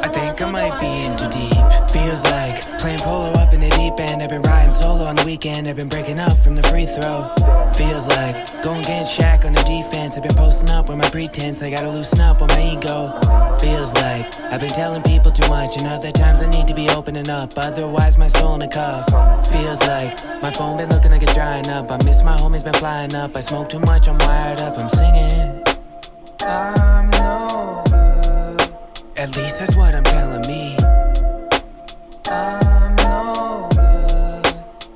S3: I think I might be in too deep. Feels like playing polo up in the deep end. I've been riding solo on the weekend. I've been breaking up from the free throw. Feels like going against Shaq on the defense. I've been posting up with my pretense. I gotta loosen up on my ego. Feels like I've been telling people too much, and other times I need to be opening up. Otherwise my soul in a cuff. Feels like my phone been looking like it's drying up. I miss my homies been flying up. I smoke too much, I'm wired up. I'm singing. I'm no good. At least that's what I'm telling me. I'm no good.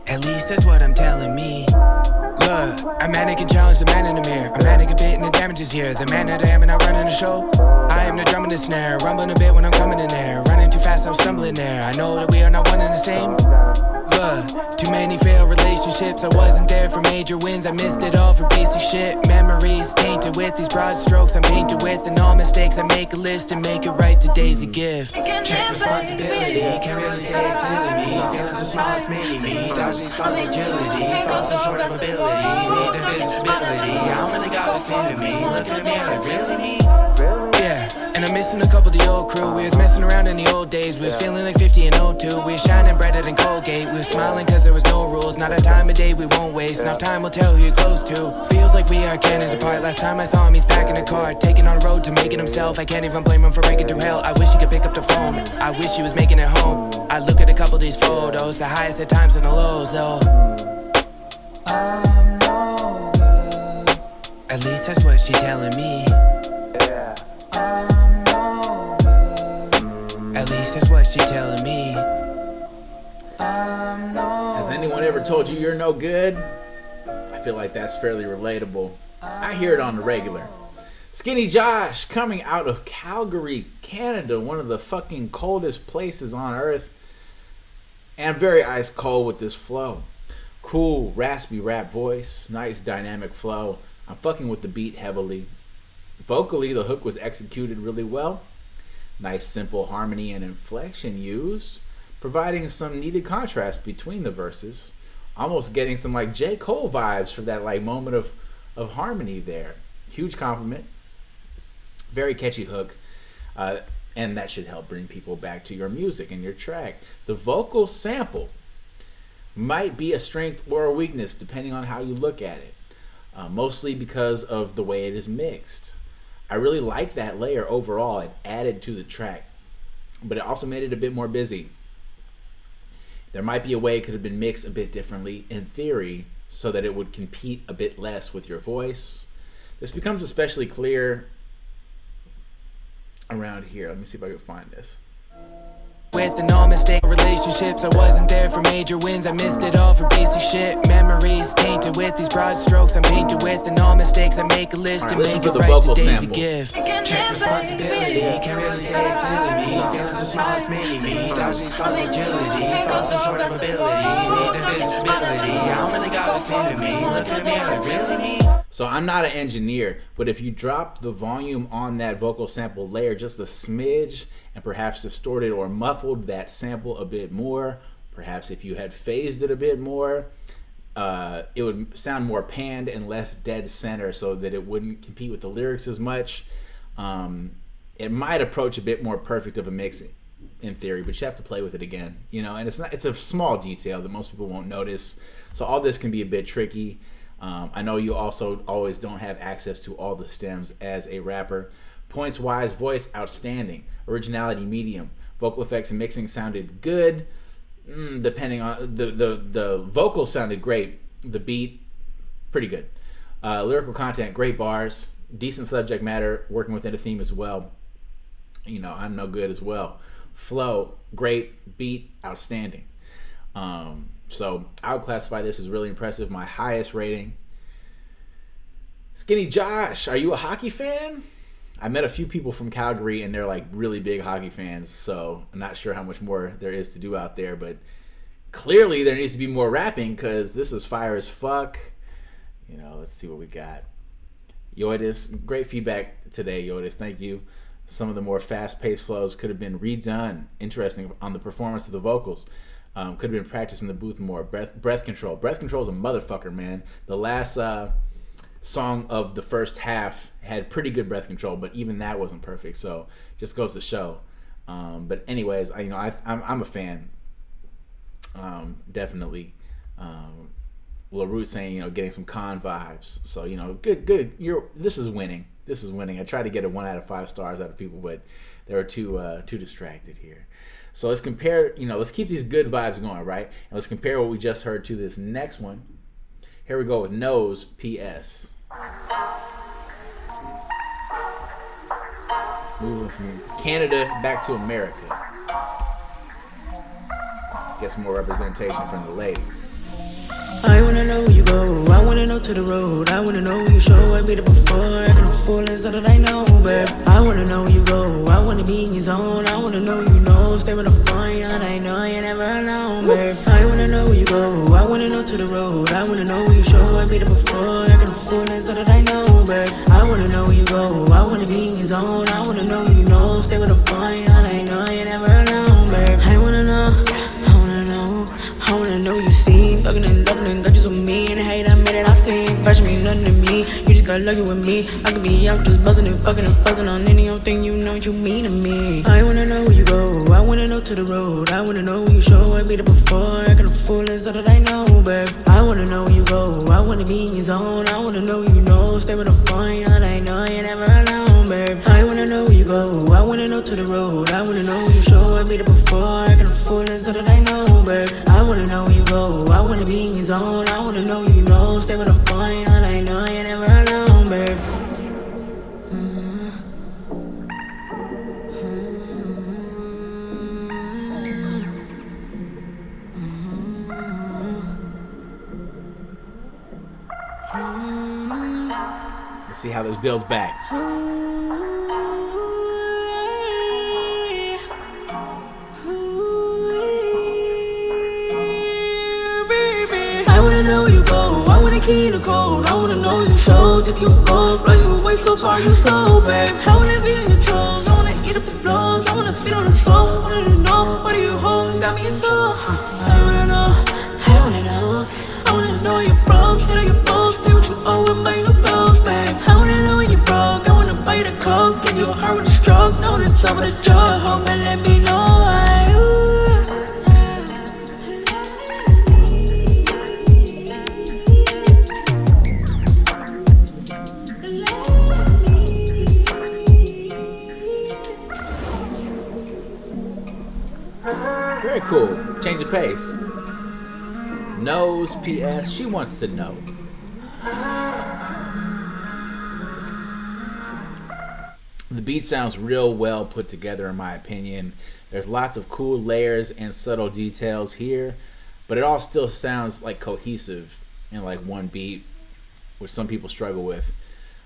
S3: At least that's what I'm telling me. Look, a man that can challenge the man in the mirror. A man that can bit and the damage is here. The man that I am and I running the show. I am the drum and the snare. Rumbling a bit when I'm coming in there. Running too fast, I'm stumbling there. I know that we are not one and the same. Look, too many failed relationships. I wasn't there for major wins. I missed it all for basic shit. Memories tainted with these broad strokes I'm painted with. And all mistakes I make a list and make it right. Today's a gift. Check responsibility. Can't really say it's silly me. Feeling so small it's mini me. Dodge these calls agility. Fall so short of ability. Need a bit of stability. I don't really got what's into me. Look at me like really me. Yeah, and I'm missing a couple of the old crew. We was messing around in the old days. We was feeling like 50 and 02. We was shining brighter than Colgate. We was smiling cause there was no rules. Not a time of day we won't waste. Now time will tell who you're close to. Feels like we are cannons apart. Last time I saw him he's packing a car. Taking on the road to making himself. I can't even blame him for breaking through hell. I wish he could pick up the phone. I wish he was making it home. I look at a couple of these photos. The highest at times and the lows though. I'm no good. At least that's what she telling me. I'm no good. At least that's what she telling me. I'm no
S2: Has anyone ever told you you're no good? I feel like that's fairly relatable. I hear it on the regular. Skinny Josh coming out of Calgary, Canada, one of the fucking coldest places on earth. And very ice cold with this flow. Cool, raspy rap voice, nice dynamic flow. I'm fucking with the beat heavily. Vocally, the hook was executed really well. Nice simple harmony and inflection used, providing some needed contrast between the verses. Almost getting some like J. Cole vibes for that like moment of harmony there. Huge compliment. Very catchy hook. And that should help bring people back to your music and your track. The vocal sample might be a strength or a weakness depending on how you look at it. Mostly because of the way it is mixed. I really like that layer overall. It added to the track, but it also made it a bit more busy. There might be a way it could have been mixed a bit differently in theory so that it would compete a bit less with your voice. This becomes especially clear around here. Let me see if I can find this.
S3: With the no mistake relationships, I wasn't there for major wins. I missed it all for basic shit. Memories tainted with these broad strokes I'm painted with. And all mistakes I make a list to make it right. Today's a gift. Check responsibility. Can't really say it's silly me. Feeling so small it's mini me. Dodge these calls agility. Fall so short of ability. Need a bit of stability. I don't really got what's into me. Look at me like really me.
S2: So I'm not an engineer, but if you dropped the volume on that vocal sample layer just a smidge and perhaps distorted or muffled that sample a bit more, perhaps if you had phased it a bit more, it would sound more panned and less dead center so that it wouldn't compete with the lyrics as much. It might approach a bit more perfect of a mix in theory, but you have to play with it again, you know, and it's a small detail that most people won't notice. So all this can be a bit tricky. I know you also always don't have access to all the stems as a rapper. Points wise, voice outstanding. Originality medium. Vocal effects and mixing sounded good. Depending on the vocals sounded great. The beat, pretty good. Lyrical content, great bars. Decent subject matter, working within a theme as well. You know, I'm no good as well. Flow, great. Beat, outstanding. So I would classify this as really impressive. My highest rating. Skinny Josh, are you a hockey fan? I met a few people from Calgary and they're like really big hockey fans, so I'm not sure how much more there is to do out there, but clearly there needs to be more rapping because this is fire as fuck. You know, let's see what we got. Yaitus, great feedback today, Yaitus. Thank you. Some of the more fast-paced flows could have been redone. Interesting on the performance of the vocals. Could have been practiced in the booth more. Breath control. Breath control is a motherfucker, man. The last song of the first half had pretty good breath control, but even that wasn't perfect. So just goes to show. But anyways, I'm a fan. Definitely. LaRue saying, you know, getting some con vibes. So, you know, good. This is winning. I tried to get a 1 out of 5 stars out of people, but they were too distracted here. So let's compare, you know, let's keep these good vibes going, right? And let's compare what we just heard to this next one. Here we go with Nose PS. Moving from Canada back to America. Get some more representation from the ladies.
S6: I wanna know where you go, I wanna know to the road, I wanna know where you show, I beat it before, I can afford it so that I know, babe. I wanna know where you go, I wanna be in your zone, I wanna know you know, stay with a fun, and I know you're never alone, babe. I wanna know where you go, I wanna know to the road, I wanna know where you show, I beat it before, I can afford it so that I know, babe. I wanna know where you go, I wanna be in your zone, I wanna know you know, stay with a fun, and I know you're never alone, babe. I wanna know you see, fucking and loving and got you so mean. Hate I made it, I see. Fashion mean nothing to me. You just got lucky with me. I could be out just buzzing and fucking and fuzzing on any old thing you know you mean to me. I wanna know where you go, I wanna know to the road, I wanna know where you show, I beat it before, I can afford it so that I know, babe. I wanna know where you go, I wanna be in your zone, I wanna know you know, stay with a fun, and I know you're never alone, babe. I wanna know where you go, I wanna know to the road, I wanna know where you show, I beat it before, I can afford it so that I know, babe. I wanna know where you go, I wanna be in your zone, I wanna know you know, stay with a fun, and I know you're never alone, babe.
S2: Let's see how this builds back.
S6: I wanna know where you go, I wanna key the code, I wanna know you show, dip you go, fly you away so far, you so, babe. I wanna be in your toes, I wanna eat up the blows, I wanna feel on the floor, I wanna know, what do you hold, got me in tow. I wanna know, I wanna know your pros, hit on your phones, play what you owe and buy your clothes, babe. I wanna know when you broke, I wanna buy the coke, give you a heart with a stroke, know the top of the joke, hope and let me know
S2: Very cool. Change of pace. Nose PS. She wants to know. The beat sounds real well put together in my opinion. There's lots of cool layers and subtle details here, but it all still sounds like cohesive in like one beat, which some people struggle with.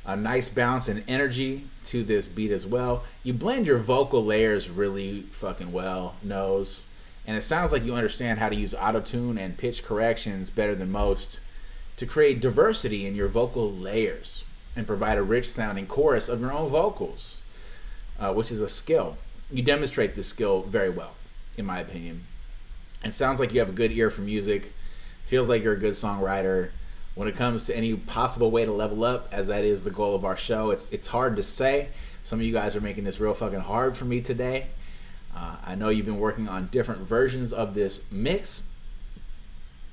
S2: A nice bounce and energy to this beat as well. You blend your vocal layers really fucking well, Nose. And it sounds like you understand how to use auto-tune and pitch corrections better than most to create diversity in your vocal layers and provide a rich sounding chorus of your own vocals, which is a skill. You demonstrate this skill very well, in my opinion. It sounds like you have a good ear for music. Feels like you're a good songwriter. When it comes to any possible way to level up, as that is the goal of our show, it's hard to say. Some of you guys are making this real fucking hard for me today. I know you've been working on different versions of this mix.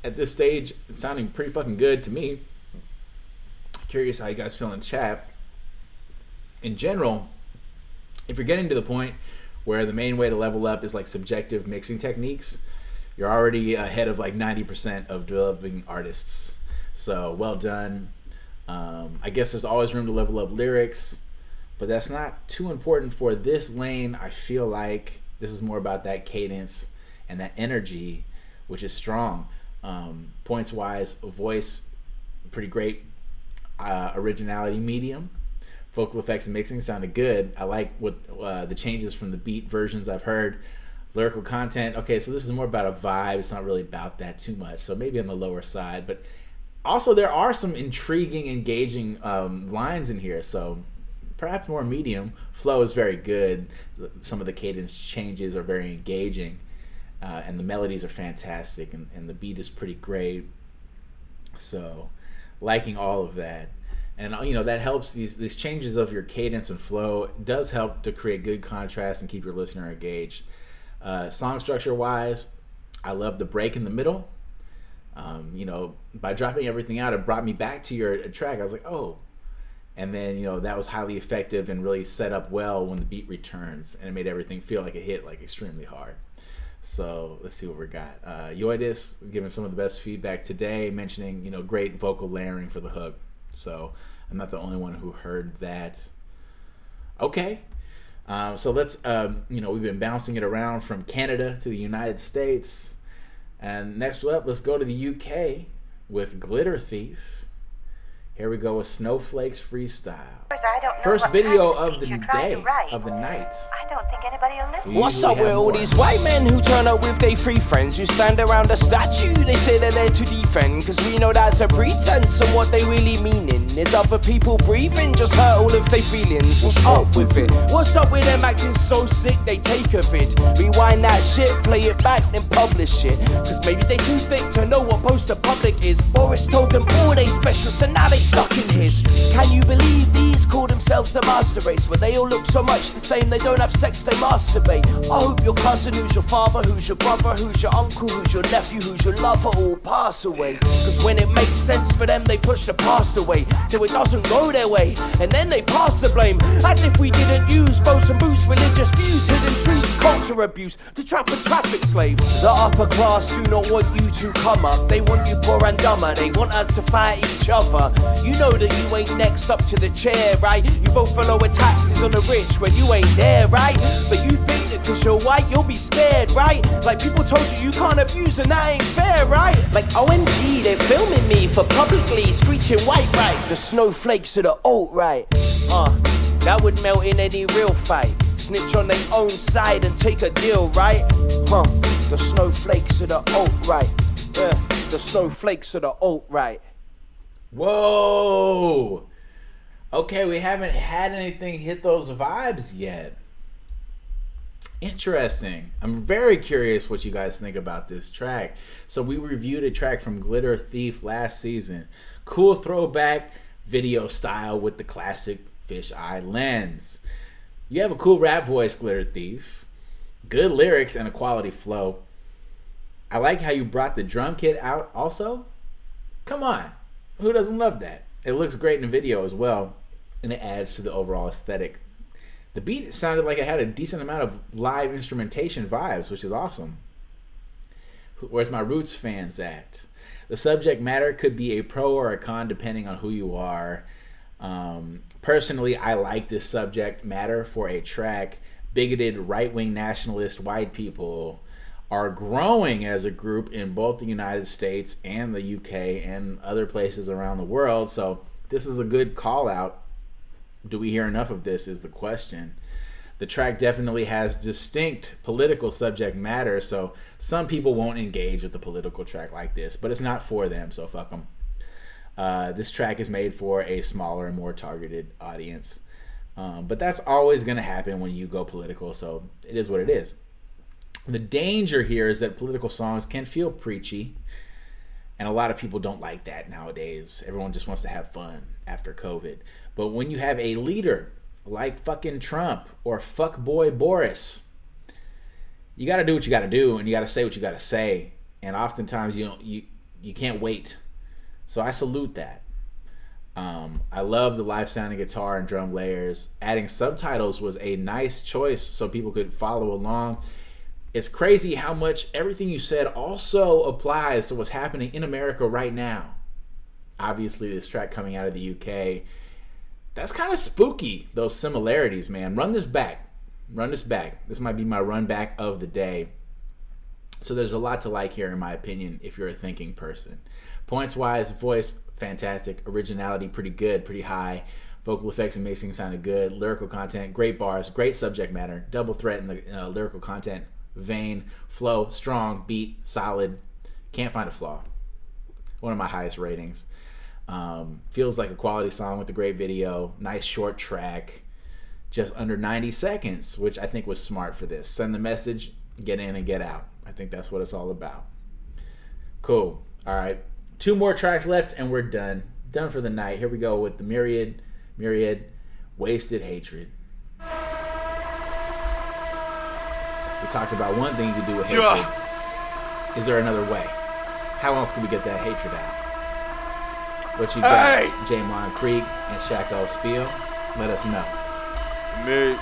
S2: At this stage, it's sounding pretty fucking good to me. Curious how you guys feel in chat. In general, if you're getting to the point where the main way to level up is like subjective mixing techniques, you're already ahead of like 90% of developing artists. So well done. I guess there's always room to level up lyrics, but that's not too important for this lane. I feel like this is more about that cadence and that energy, which is strong. Points wise, voice, pretty great. Originality, medium. Vocal effects and mixing sounded good. I like what the changes from the beat versions I've heard. Lyrical content, okay, so this is more about a vibe. It's not really about that too much, so maybe on the lower side. But also there are some intriguing, engaging lines in here, so perhaps more medium. Flow is very good. Some of the cadence changes are very engaging, and the melodies are fantastic, and the beat is pretty great. So liking all of that. And that helps. These changes of your cadence and flow does help to create good contrast and keep your listener engaged. Song structure wise, I love the break in the middle. By dropping everything out, it brought me back to your track. I was like, oh. And then, that was highly effective and really set up well when the beat returns, and it made everything feel like it hit like extremely hard. So let's see what we got. Yaitus giving some of the best feedback today, mentioning, great vocal layering for the hook. So I'm not the only one who heard that. Okay. So let's, we've been bouncing it around from Canada to the United States. And next up, let's go to the UK with Glitter Thief. Here we go with Snowflakes Freestyle. First video of the day, of the night.
S10: I don't think anybody will listen.
S13: What's up with all these white men who turn up with their three friends who stand around a statue? They say they're there to defend, cause we know that's a pretense, and what they really meaning is other people breathing just hurt all of their feelings. What's up with it? What's up with them acting so sick they take a vid? Rewind that shit, play it back, then publish it, cause maybe they too thick to know what poster public is. Boris told them all they special, so now they suck in his. Can you believe these call themselves the master race, where they all look so much the same, they don't have sex, they masturbate? I hope your cousin, who's your father, who's your brother, who's your uncle, who's your nephew, who's your lover, all pass away. Cause when it makes sense for them, they push the past away till it doesn't go their way, and then they pass the blame, as if we didn't use bows and boots, religious views, hidden truths, culture abuse, to trap and traffic slaves. The upper class do not want you to come up, they want you poor and dumber, they want us to fight each other. You know that you ain't next up to the chair, right? You vote for lower taxes on the rich when you ain't there, right? But you think that cause you're white you'll be spared, right? Like people told you can't abuse and that ain't fair, right? Like OMG, they're filming me for publicly screeching white right. The snowflakes of the alt-right. That would melt in any real fight. Snitch on their own side and take a deal, right? The snowflakes of the alt-right. The snowflakes of the alt-right.
S2: Whoa. Okay, we haven't had anything hit those vibes yet. Interesting. I'm very curious what you guys think about this track. So we reviewed a track from Glitter Thief last season. Cool throwback video style with the classic fisheye lens. You have a cool rap voice, Glitter Thief. Good lyrics and a quality flow. I like how you brought the drum kit out also. Come on. Who doesn't love that? It looks great in the video as well, and it adds to the overall aesthetic. The beat sounded like it had a decent amount of live instrumentation vibes, which is awesome. Where's my Roots fans at? The subject matter could be a pro or a con depending on who you are. Personally, I like this subject matter for a track. Bigoted right-wing nationalist white people are growing as a group in both the United States and the UK and other places around the world. So this is a good call out. Do we hear enough of this is the question. The track definitely has distinct political subject matter, so some people won't engage with a political track like this, but it's not for them, so fuck them. This track is made for a smaller and more targeted audience. But that's always going to happen when you go political, so it is what it is. The danger here is that political songs can feel preachy, and a lot of people don't like that nowadays. Everyone just wants to have fun after COVID. But when you have a leader like fucking Trump or fuckboy Boris, you got to do what you got to do, and you got to say what you got to say. And oftentimes you can't wait. So I salute that. I love the live sounding guitar and drum layers. Adding subtitles was a nice choice so people could follow along. It's crazy how much everything you said also applies to what's happening in America right now. Obviously, this track coming out of the UK, that's kind of spooky, those similarities, man. Run this back. Run this back. This might be my run back of the day. So there's a lot to like here, in my opinion, if you're a thinking person. Points-wise, voice, fantastic. Originality, pretty good, pretty high. Vocal effects and mixing sounded good. Lyrical content, great bars, great subject matter. Double threat in the lyrical content. Vein, flow, strong, beat, solid. Can't find a flaw. One of my highest ratings. Feels like a quality song with a great video. Nice short track. Just under 90 seconds, which I think was smart for this. Send the message, get in and get out. I think that's what it's all about. Cool. All right. 2 more tracks left and we're done. Done for the night. Here we go with the Myriad, Wasted Hatred. We talked about one thing you could do with hatred. Is there another way? How else can we get that hatred out? What you got, Jaymond, Kreek, and Shako, Speel? Let us know.
S11: Me.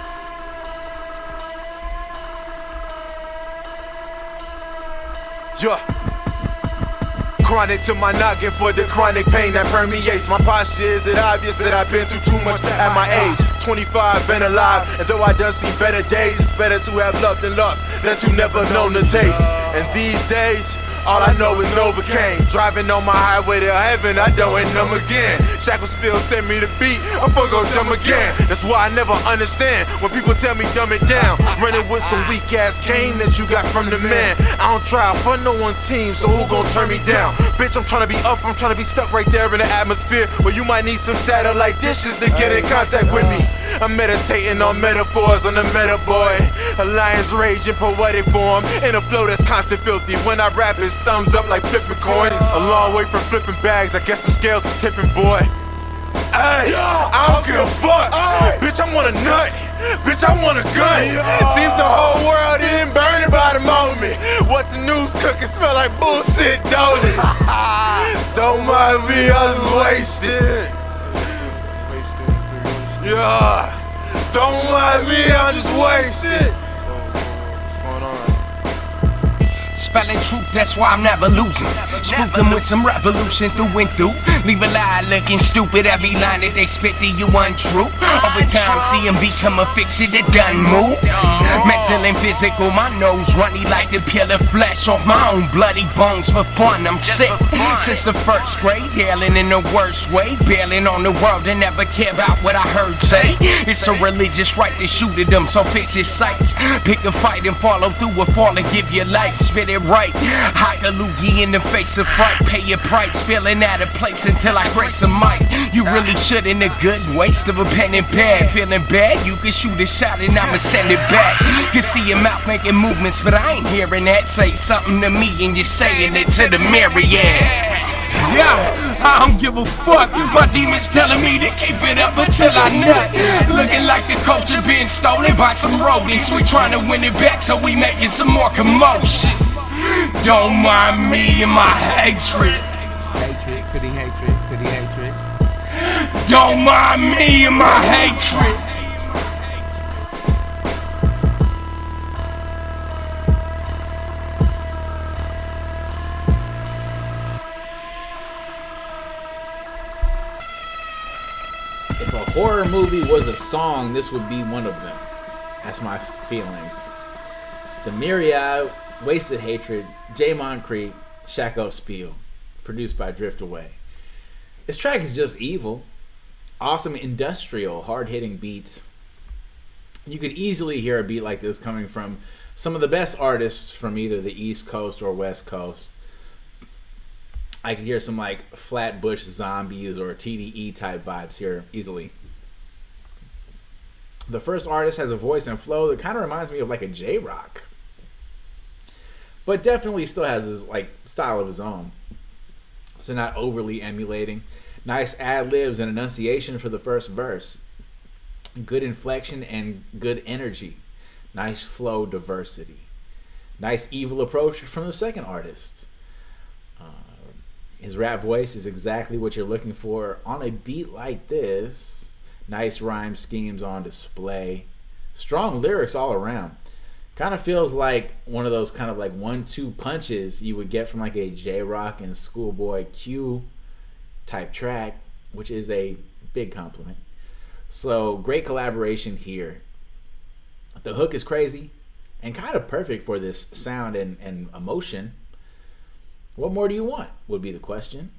S12: Chronic to my noggin for the chronic pain that permeates. My posture, is it obvious that I've been through too much at my age? 25, been alive, and though I done seen better days, it's better to have loved and lost than to never known the taste. And these days, all I know is Novocaine. Driving on my highway to heaven, I don't end them again. Shako Speel send me the beat, I'm gonna go dumb again. That's why I never understand when people tell me dumb it down. Running with some weak ass cane that you got from the man. I don't try for no one team, so who gon' turn me down? Bitch, I'm tryna be up, I'm tryna be stuck right there in the atmosphere where you might need some satellite dishes to get in contact with me. I'm meditating on metaphors on the meta boy. A lion's rage in poetic form, in a flow that's constant filthy. When I rap, it's thumbs up like flipping coins. A long way from flipping bags, I guess the scales is tipping, boy. Ay, I don't give a fuck. Bitch, I want a nut. Bitch, I want a gun. Seems the whole world isn't burning by the moment. What the news cooking smell like bullshit, don't it? Don't mind me, I was wasted. Yeah, don't mind me, I'm just wasted.
S14: Spelling truth, that's why I'm never losing. Spook them with some revolution through and through. Leave a lie looking stupid. Every line that they spit to you untrue. Over time, see them become a fiction that done move. Mental and physical, my nose runny like to peel the flesh off my own bloody bones for fun. I'm sick since the first grade, yelling in the worst way, bailing on the world and never care about what I heard say. It's a religious right to shoot at them, so fix your sights. Pick a fight and follow through or fall and give your life. Spit it right, hike a loogie in the face of fright. Pay your price, feeling out of place until I grace a mic. You really should in a good waste of a pen and pad. Feeling bad, you can shoot a shot and I'ma send it back. Can see your mouth making movements, but I ain't hearing that. Say something to me and you're saying it to the Myriad. Yeah, I don't give a fuck. My demons telling me to keep it up until I nut. Looking like the culture being stolen by some rodents. We trying to win it back, so we making some more commotion. Don't mind me and my hatred.
S23: Hatred, pretty hatred, pretty hatred.
S14: Don't mind me and my hatred.
S2: If a horror movie was a song, this would be one of them. That's my feelings. The Myriad, Wasted Hatred, Jaymond, Kreek, Shako, Speel, produced by Drift Away. This track is just evil. Awesome industrial, hard-hitting beats. You could easily hear a beat like this coming from some of the best artists from either the East Coast or West Coast. I could hear some like Flatbush Zombies or TDE type vibes here easily. The first artist has a voice and flow that kind of reminds me of like a J-Rock, but definitely still has his like style of his own. So not overly emulating. Nice ad-libs and enunciation for the first verse. Good inflection and good energy. Nice flow diversity. Nice evil approach from the second artist. His rap voice is exactly what you're looking for on a beat like this. Nice rhyme schemes on display. Strong lyrics all around. Kind of feels like one of those kind of like 1-2 punches you would get from like a J-Rock and Schoolboy Q type track, which is a big compliment. So great collaboration here. The hook is crazy and kind of perfect for this sound and emotion. What more do you want would be the question.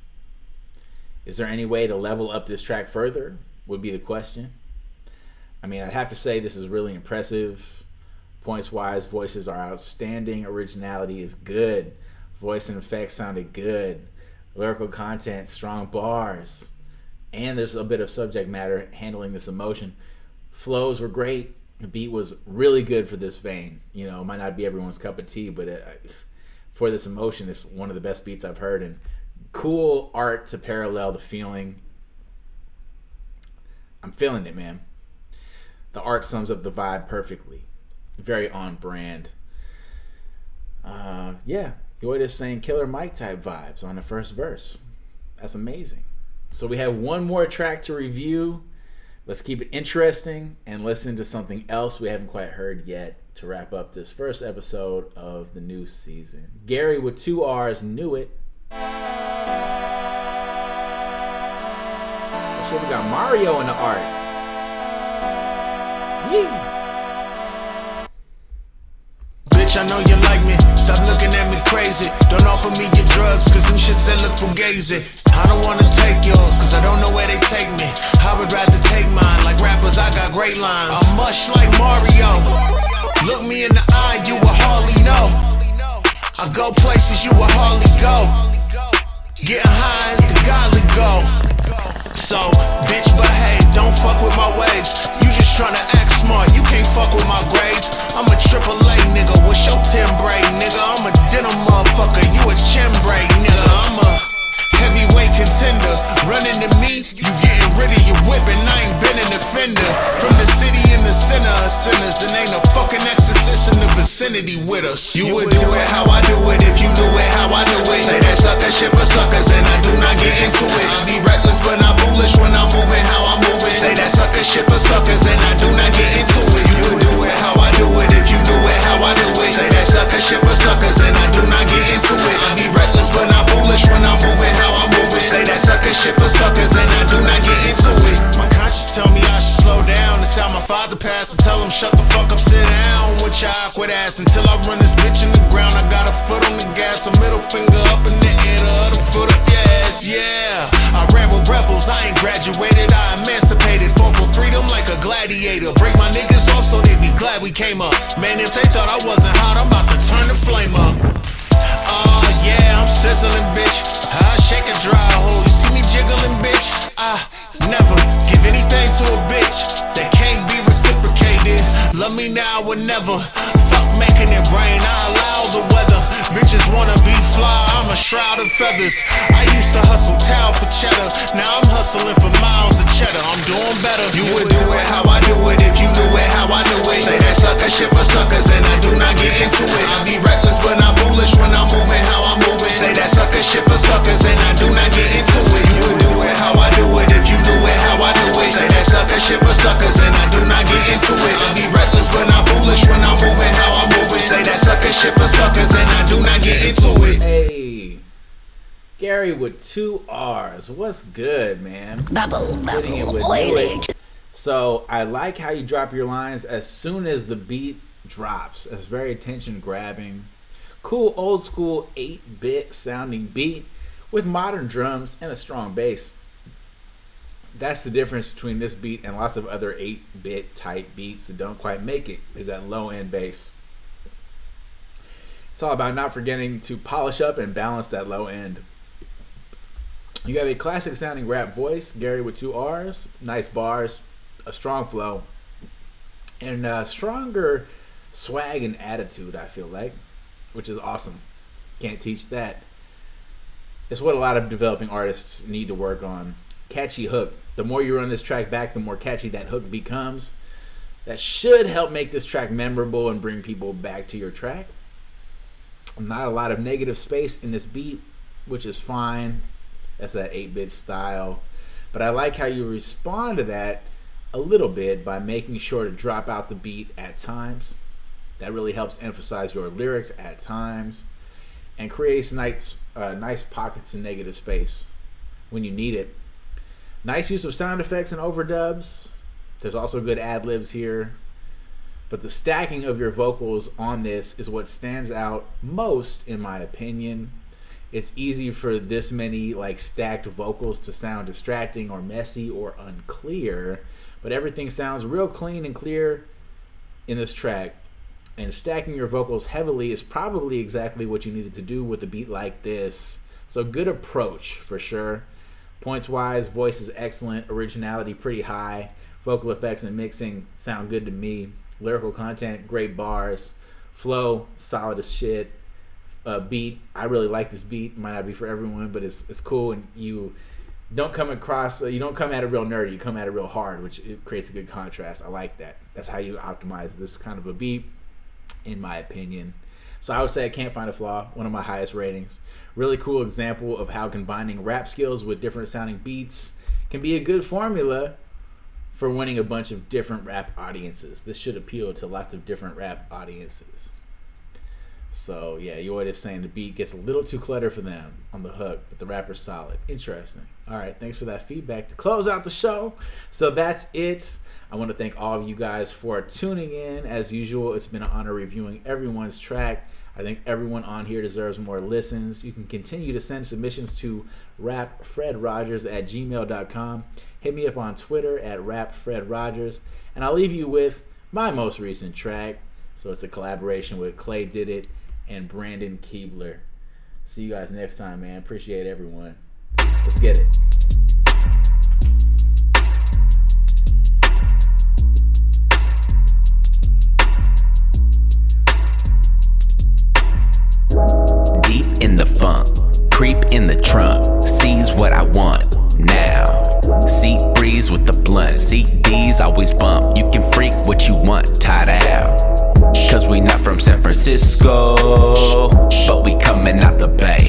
S2: Is there any way to level up this track further would be the question. I mean, I'd have to say this is really impressive. Points-wise, voices are outstanding. Originality is good. Voice and effects sounded good. Lyrical content, strong bars. And there's a bit of subject matter handling this emotion. Flows were great. The beat was really good for this vein. You know, it might not be everyone's cup of tea, but for this emotion, it's one of the best beats I've heard. And cool art to parallel the feeling. I'm feeling it, man. The art sums up the vibe perfectly. Very on brand. Yeah, Yaitus saying Killer Mike type vibes on the first verse. That's amazing. So we have one more track to review. Let's keep it interesting and listen to something else we haven't quite heard yet to wrap up this first episode of the new season. Garry with 2 R's, Knew It. Oh shit, we got Mario in the art. Yeah.
S7: Bitch, I know you like me. Stop looking at me crazy. Don't offer me your drugs, cause them shits that look fugazi. I don't wanna take yours, cause I don't know where they take me. I would rather take mine. Like rappers, I got great lines. I'm much like Mario. Look me in the eye, you will hardly know. I go places you will hardly go. Getting high is the godly go. So, bitch, behave, don't fuck with my waves. You just tryna act smart, you can't fuck with my grades. I'm a AAA nigga, what's your timbre, nigga? I'm a denim motherfucker, you a chimbre, nigga. I'm a heavyweight contender. Running to me, you getting rid of your whip, and I ain't been an offender. From the city in the center of sinners, and ain't a fucking exorcist in the vicinity with us. You would do it how I do it if you knew it how I do it. Say that sucker shit for suckers, and I do not get into it. I be reckless but not foolish when I'm moving how I'm moving. Say that sucker shit for suckers, and I do not get into it. You would do it how I do it if you knew it how I do it. Say that sucker shit for suckers, and I do not get into it. I be reckless but not foolish when I'm moving how I'm moving. Say that sucker shit for suckers, and I do not get into it. My conscience tell me I should slow down. It's how my father passed, and tell him shut the fuck up, sit down with your awkward ass. Until I run this bitch in the ground, I got a foot on the gas, a middle finger up in the air, the other foot up your ass, yeah. I ran with rebels, I ain't graduated, I emancipated. Fought for freedom like a gladiator. Break my niggas off so they be glad we came up. Man, if they thought I wasn't hot, I'm about to turn the flame up. Oh yeah, I'm sizzling, bitch. I shake a dry hole, you see me jiggling, bitch. I never give anything to a bitch that can't be reciprocated. Love me now or never. Fuck making it rain, I allow the weather. Bitches wanna be fly, I'm a shroud of feathers. I used to hustle towel for cheddar, now I'm hustling for miles of cheddar. I'm doing better. You would do it how I do it if you knew it how I do it. Say that sucker shit for suckers, and I do not get into it. I be reckless but not foolish when I'm moving how I'm moving. Say that sucker shit for suckers, and I do not get into it. You would do it how I do it if you knew it how I do it. Say that sucker shit for suckers, and I do not get into it. I be reckless but not foolish when I'm moving how I'm moving. Say that sucker shit for suckers, and I do not get into it.
S2: Hey, Garry with 2 R's. What's good, man? Hitting it with Knew It. So I like how you drop your lines as soon as the beat drops. It's very attention grabbing. Cool old school 8-bit sounding beat with modern drums and a strong bass. That's the difference between this beat and lots of other 8-bit type beats that don't quite make it, is that low end bass. It's all about not forgetting to polish up and balance that low end. You have a classic sounding rap voice, Garry with 2 R's, nice bars, a strong flow, and a stronger swag and attitude, I feel like, which is awesome. Can't teach that. It's what a lot of developing artists need to work on. Catchy hook. The more you run this track back, the more catchy that hook becomes. That should help make this track memorable and bring people back to your track. Not a lot of negative space in this beat, which is fine. That's that 8-bit style. But I like how you respond to that a little bit by making sure to drop out the beat at times. That really helps emphasize your lyrics at times and creates nice pockets of negative space when you need it. Nice use of sound effects and overdubs. There's also good ad-libs here. But the stacking of your vocals on this is what stands out most, in my opinion. It's easy for this many like stacked vocals to sound distracting or messy or unclear, but everything sounds real clean and clear in this track. And stacking your vocals heavily is probably exactly what you needed to do with a beat like this. So good approach for sure. Points wise, voice is excellent, originality pretty high, vocal effects and mixing sound good to me. Lyrical content, great bars, flow, solid as shit. Beat, I really like this beat. Might not be for everyone, but it's cool, and you don't come at it real nerdy. You come at it real hard, which it creates a good contrast. I like that. That's how you optimize this kind of a beat, in my opinion. So I would say I can't find a flaw. One of my highest ratings. Really cool example of how combining rap skills with different sounding beats can be a good formula for winning a bunch of different rap audiences. This should appeal to lots of different rap audiences. So yeah, Yaitus saying the beat gets a little too cluttered for them on the hook, but the rapper's solid. Interesting. All right, thanks for that feedback to close out the show. So that's it. I want to thank all of you guys for tuning in. As usual, it's been an honor reviewing everyone's track. I think everyone on here deserves more listens. You can continue to send submissions to rapfredrogers@gmail.com. Hit me up on Twitter at rapfredrogers. And I'll leave you with my most recent track. So it's a collaboration with claydiditt and Brandon Keebler. See you guys next time, man. Appreciate everyone. Let's get it.
S8: Deep in the funk, creep in the trunk, sees what I want now. Seat breeze with the blunt, seat D's always bump. You can freak what you want, tied out. Cause we not from San Francisco, but we coming out the Bay.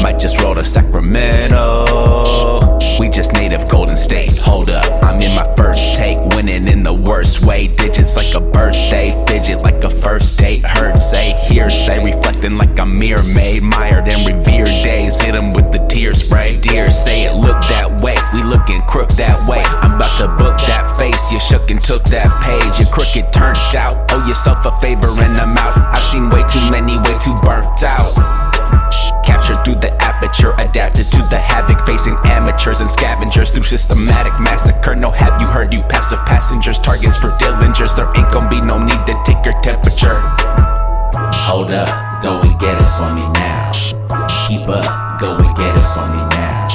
S8: Might just roll to Sacramento. We just native Golden State. Hold up, I'm in my first take, winning in the worst way. Digits like a birthday, fidget like a first date. Heard say, hearsay, reflecting like a mirror made. Mired and revered days, hit 'em with the tear spray. Dear say it look that way, we looking crook that way. I'm about to book that face, you shook and took that page. Your crooked turned out, owe yourself a favor and I'm out. I've seen way too many, way too burnt out. Captured through the aperture, adapted to the havoc, facing amateurs and scavengers through systematic massacre. No, have you heard, you passive passengers, targets for Dillingers. There ain't gon' be no need to take your temperature.
S20: Hold up, go and get it for me now. Keep up, go and get it for me now.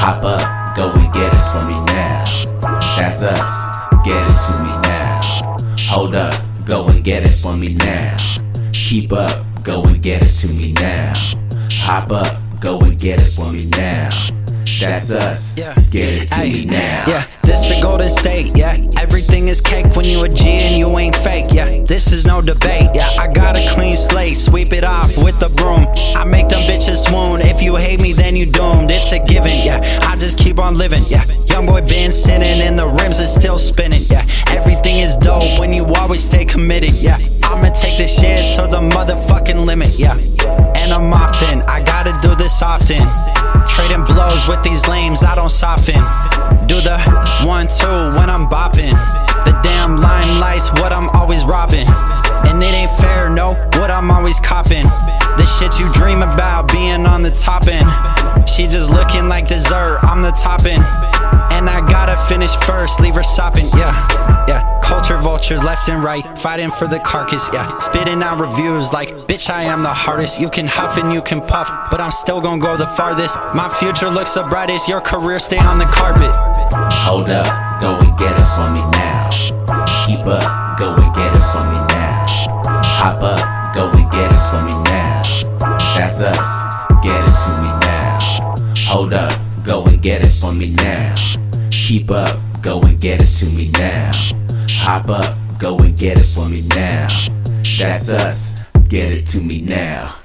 S20: Hop up, go and get it for me now. That's us, get it to me now. Hold up, go and get it for me now. Keep up, go and get it to me now. Hop up, go and get it for me now. That's us, get it to me now.
S16: Yeah, this the Golden State, yeah. Everything is cake when you a G and you ain't fake, yeah. This is no debate, yeah. I got a clean slate, sweep it off with the broom. I make them bitches swoon. If you hate me, then you doomed. It's a given, yeah. I just keep on living, yeah. Young boy been sinning and the rims is still spinning, yeah. Everything is dope when you always stay committed, yeah. I'ma take this shit to the motherfucking limit, yeah. And I'm often, I gotta do this often. Trading blows with these lames, I don't soften. Do the 1-2 when I'm bopping. The damn limelight's what I'm always robbing. And it ain't fair, no, what I'm always copping. The shit you dream about being on the top end. She just looking like dessert, I'm the topping. And I gotta finish first, leave her sopping, yeah. Culture vultures left and right, fighting for the carcass, yeah. Spitting out reviews like, bitch, I am the hardest. You can huff and you can puff, but I'm still gonna go the farthest. My future looks the brightest, your career stay on the carpet.
S20: Hold up, go and get it for me now. Keep up, go and get it for me now. Hop up, go and get it for me now. That's us, get it to me now. Hold up, go and get it for me now. Keep up, go and get it to me now. Hop up, go and get it for me now. That's us, get it to me now.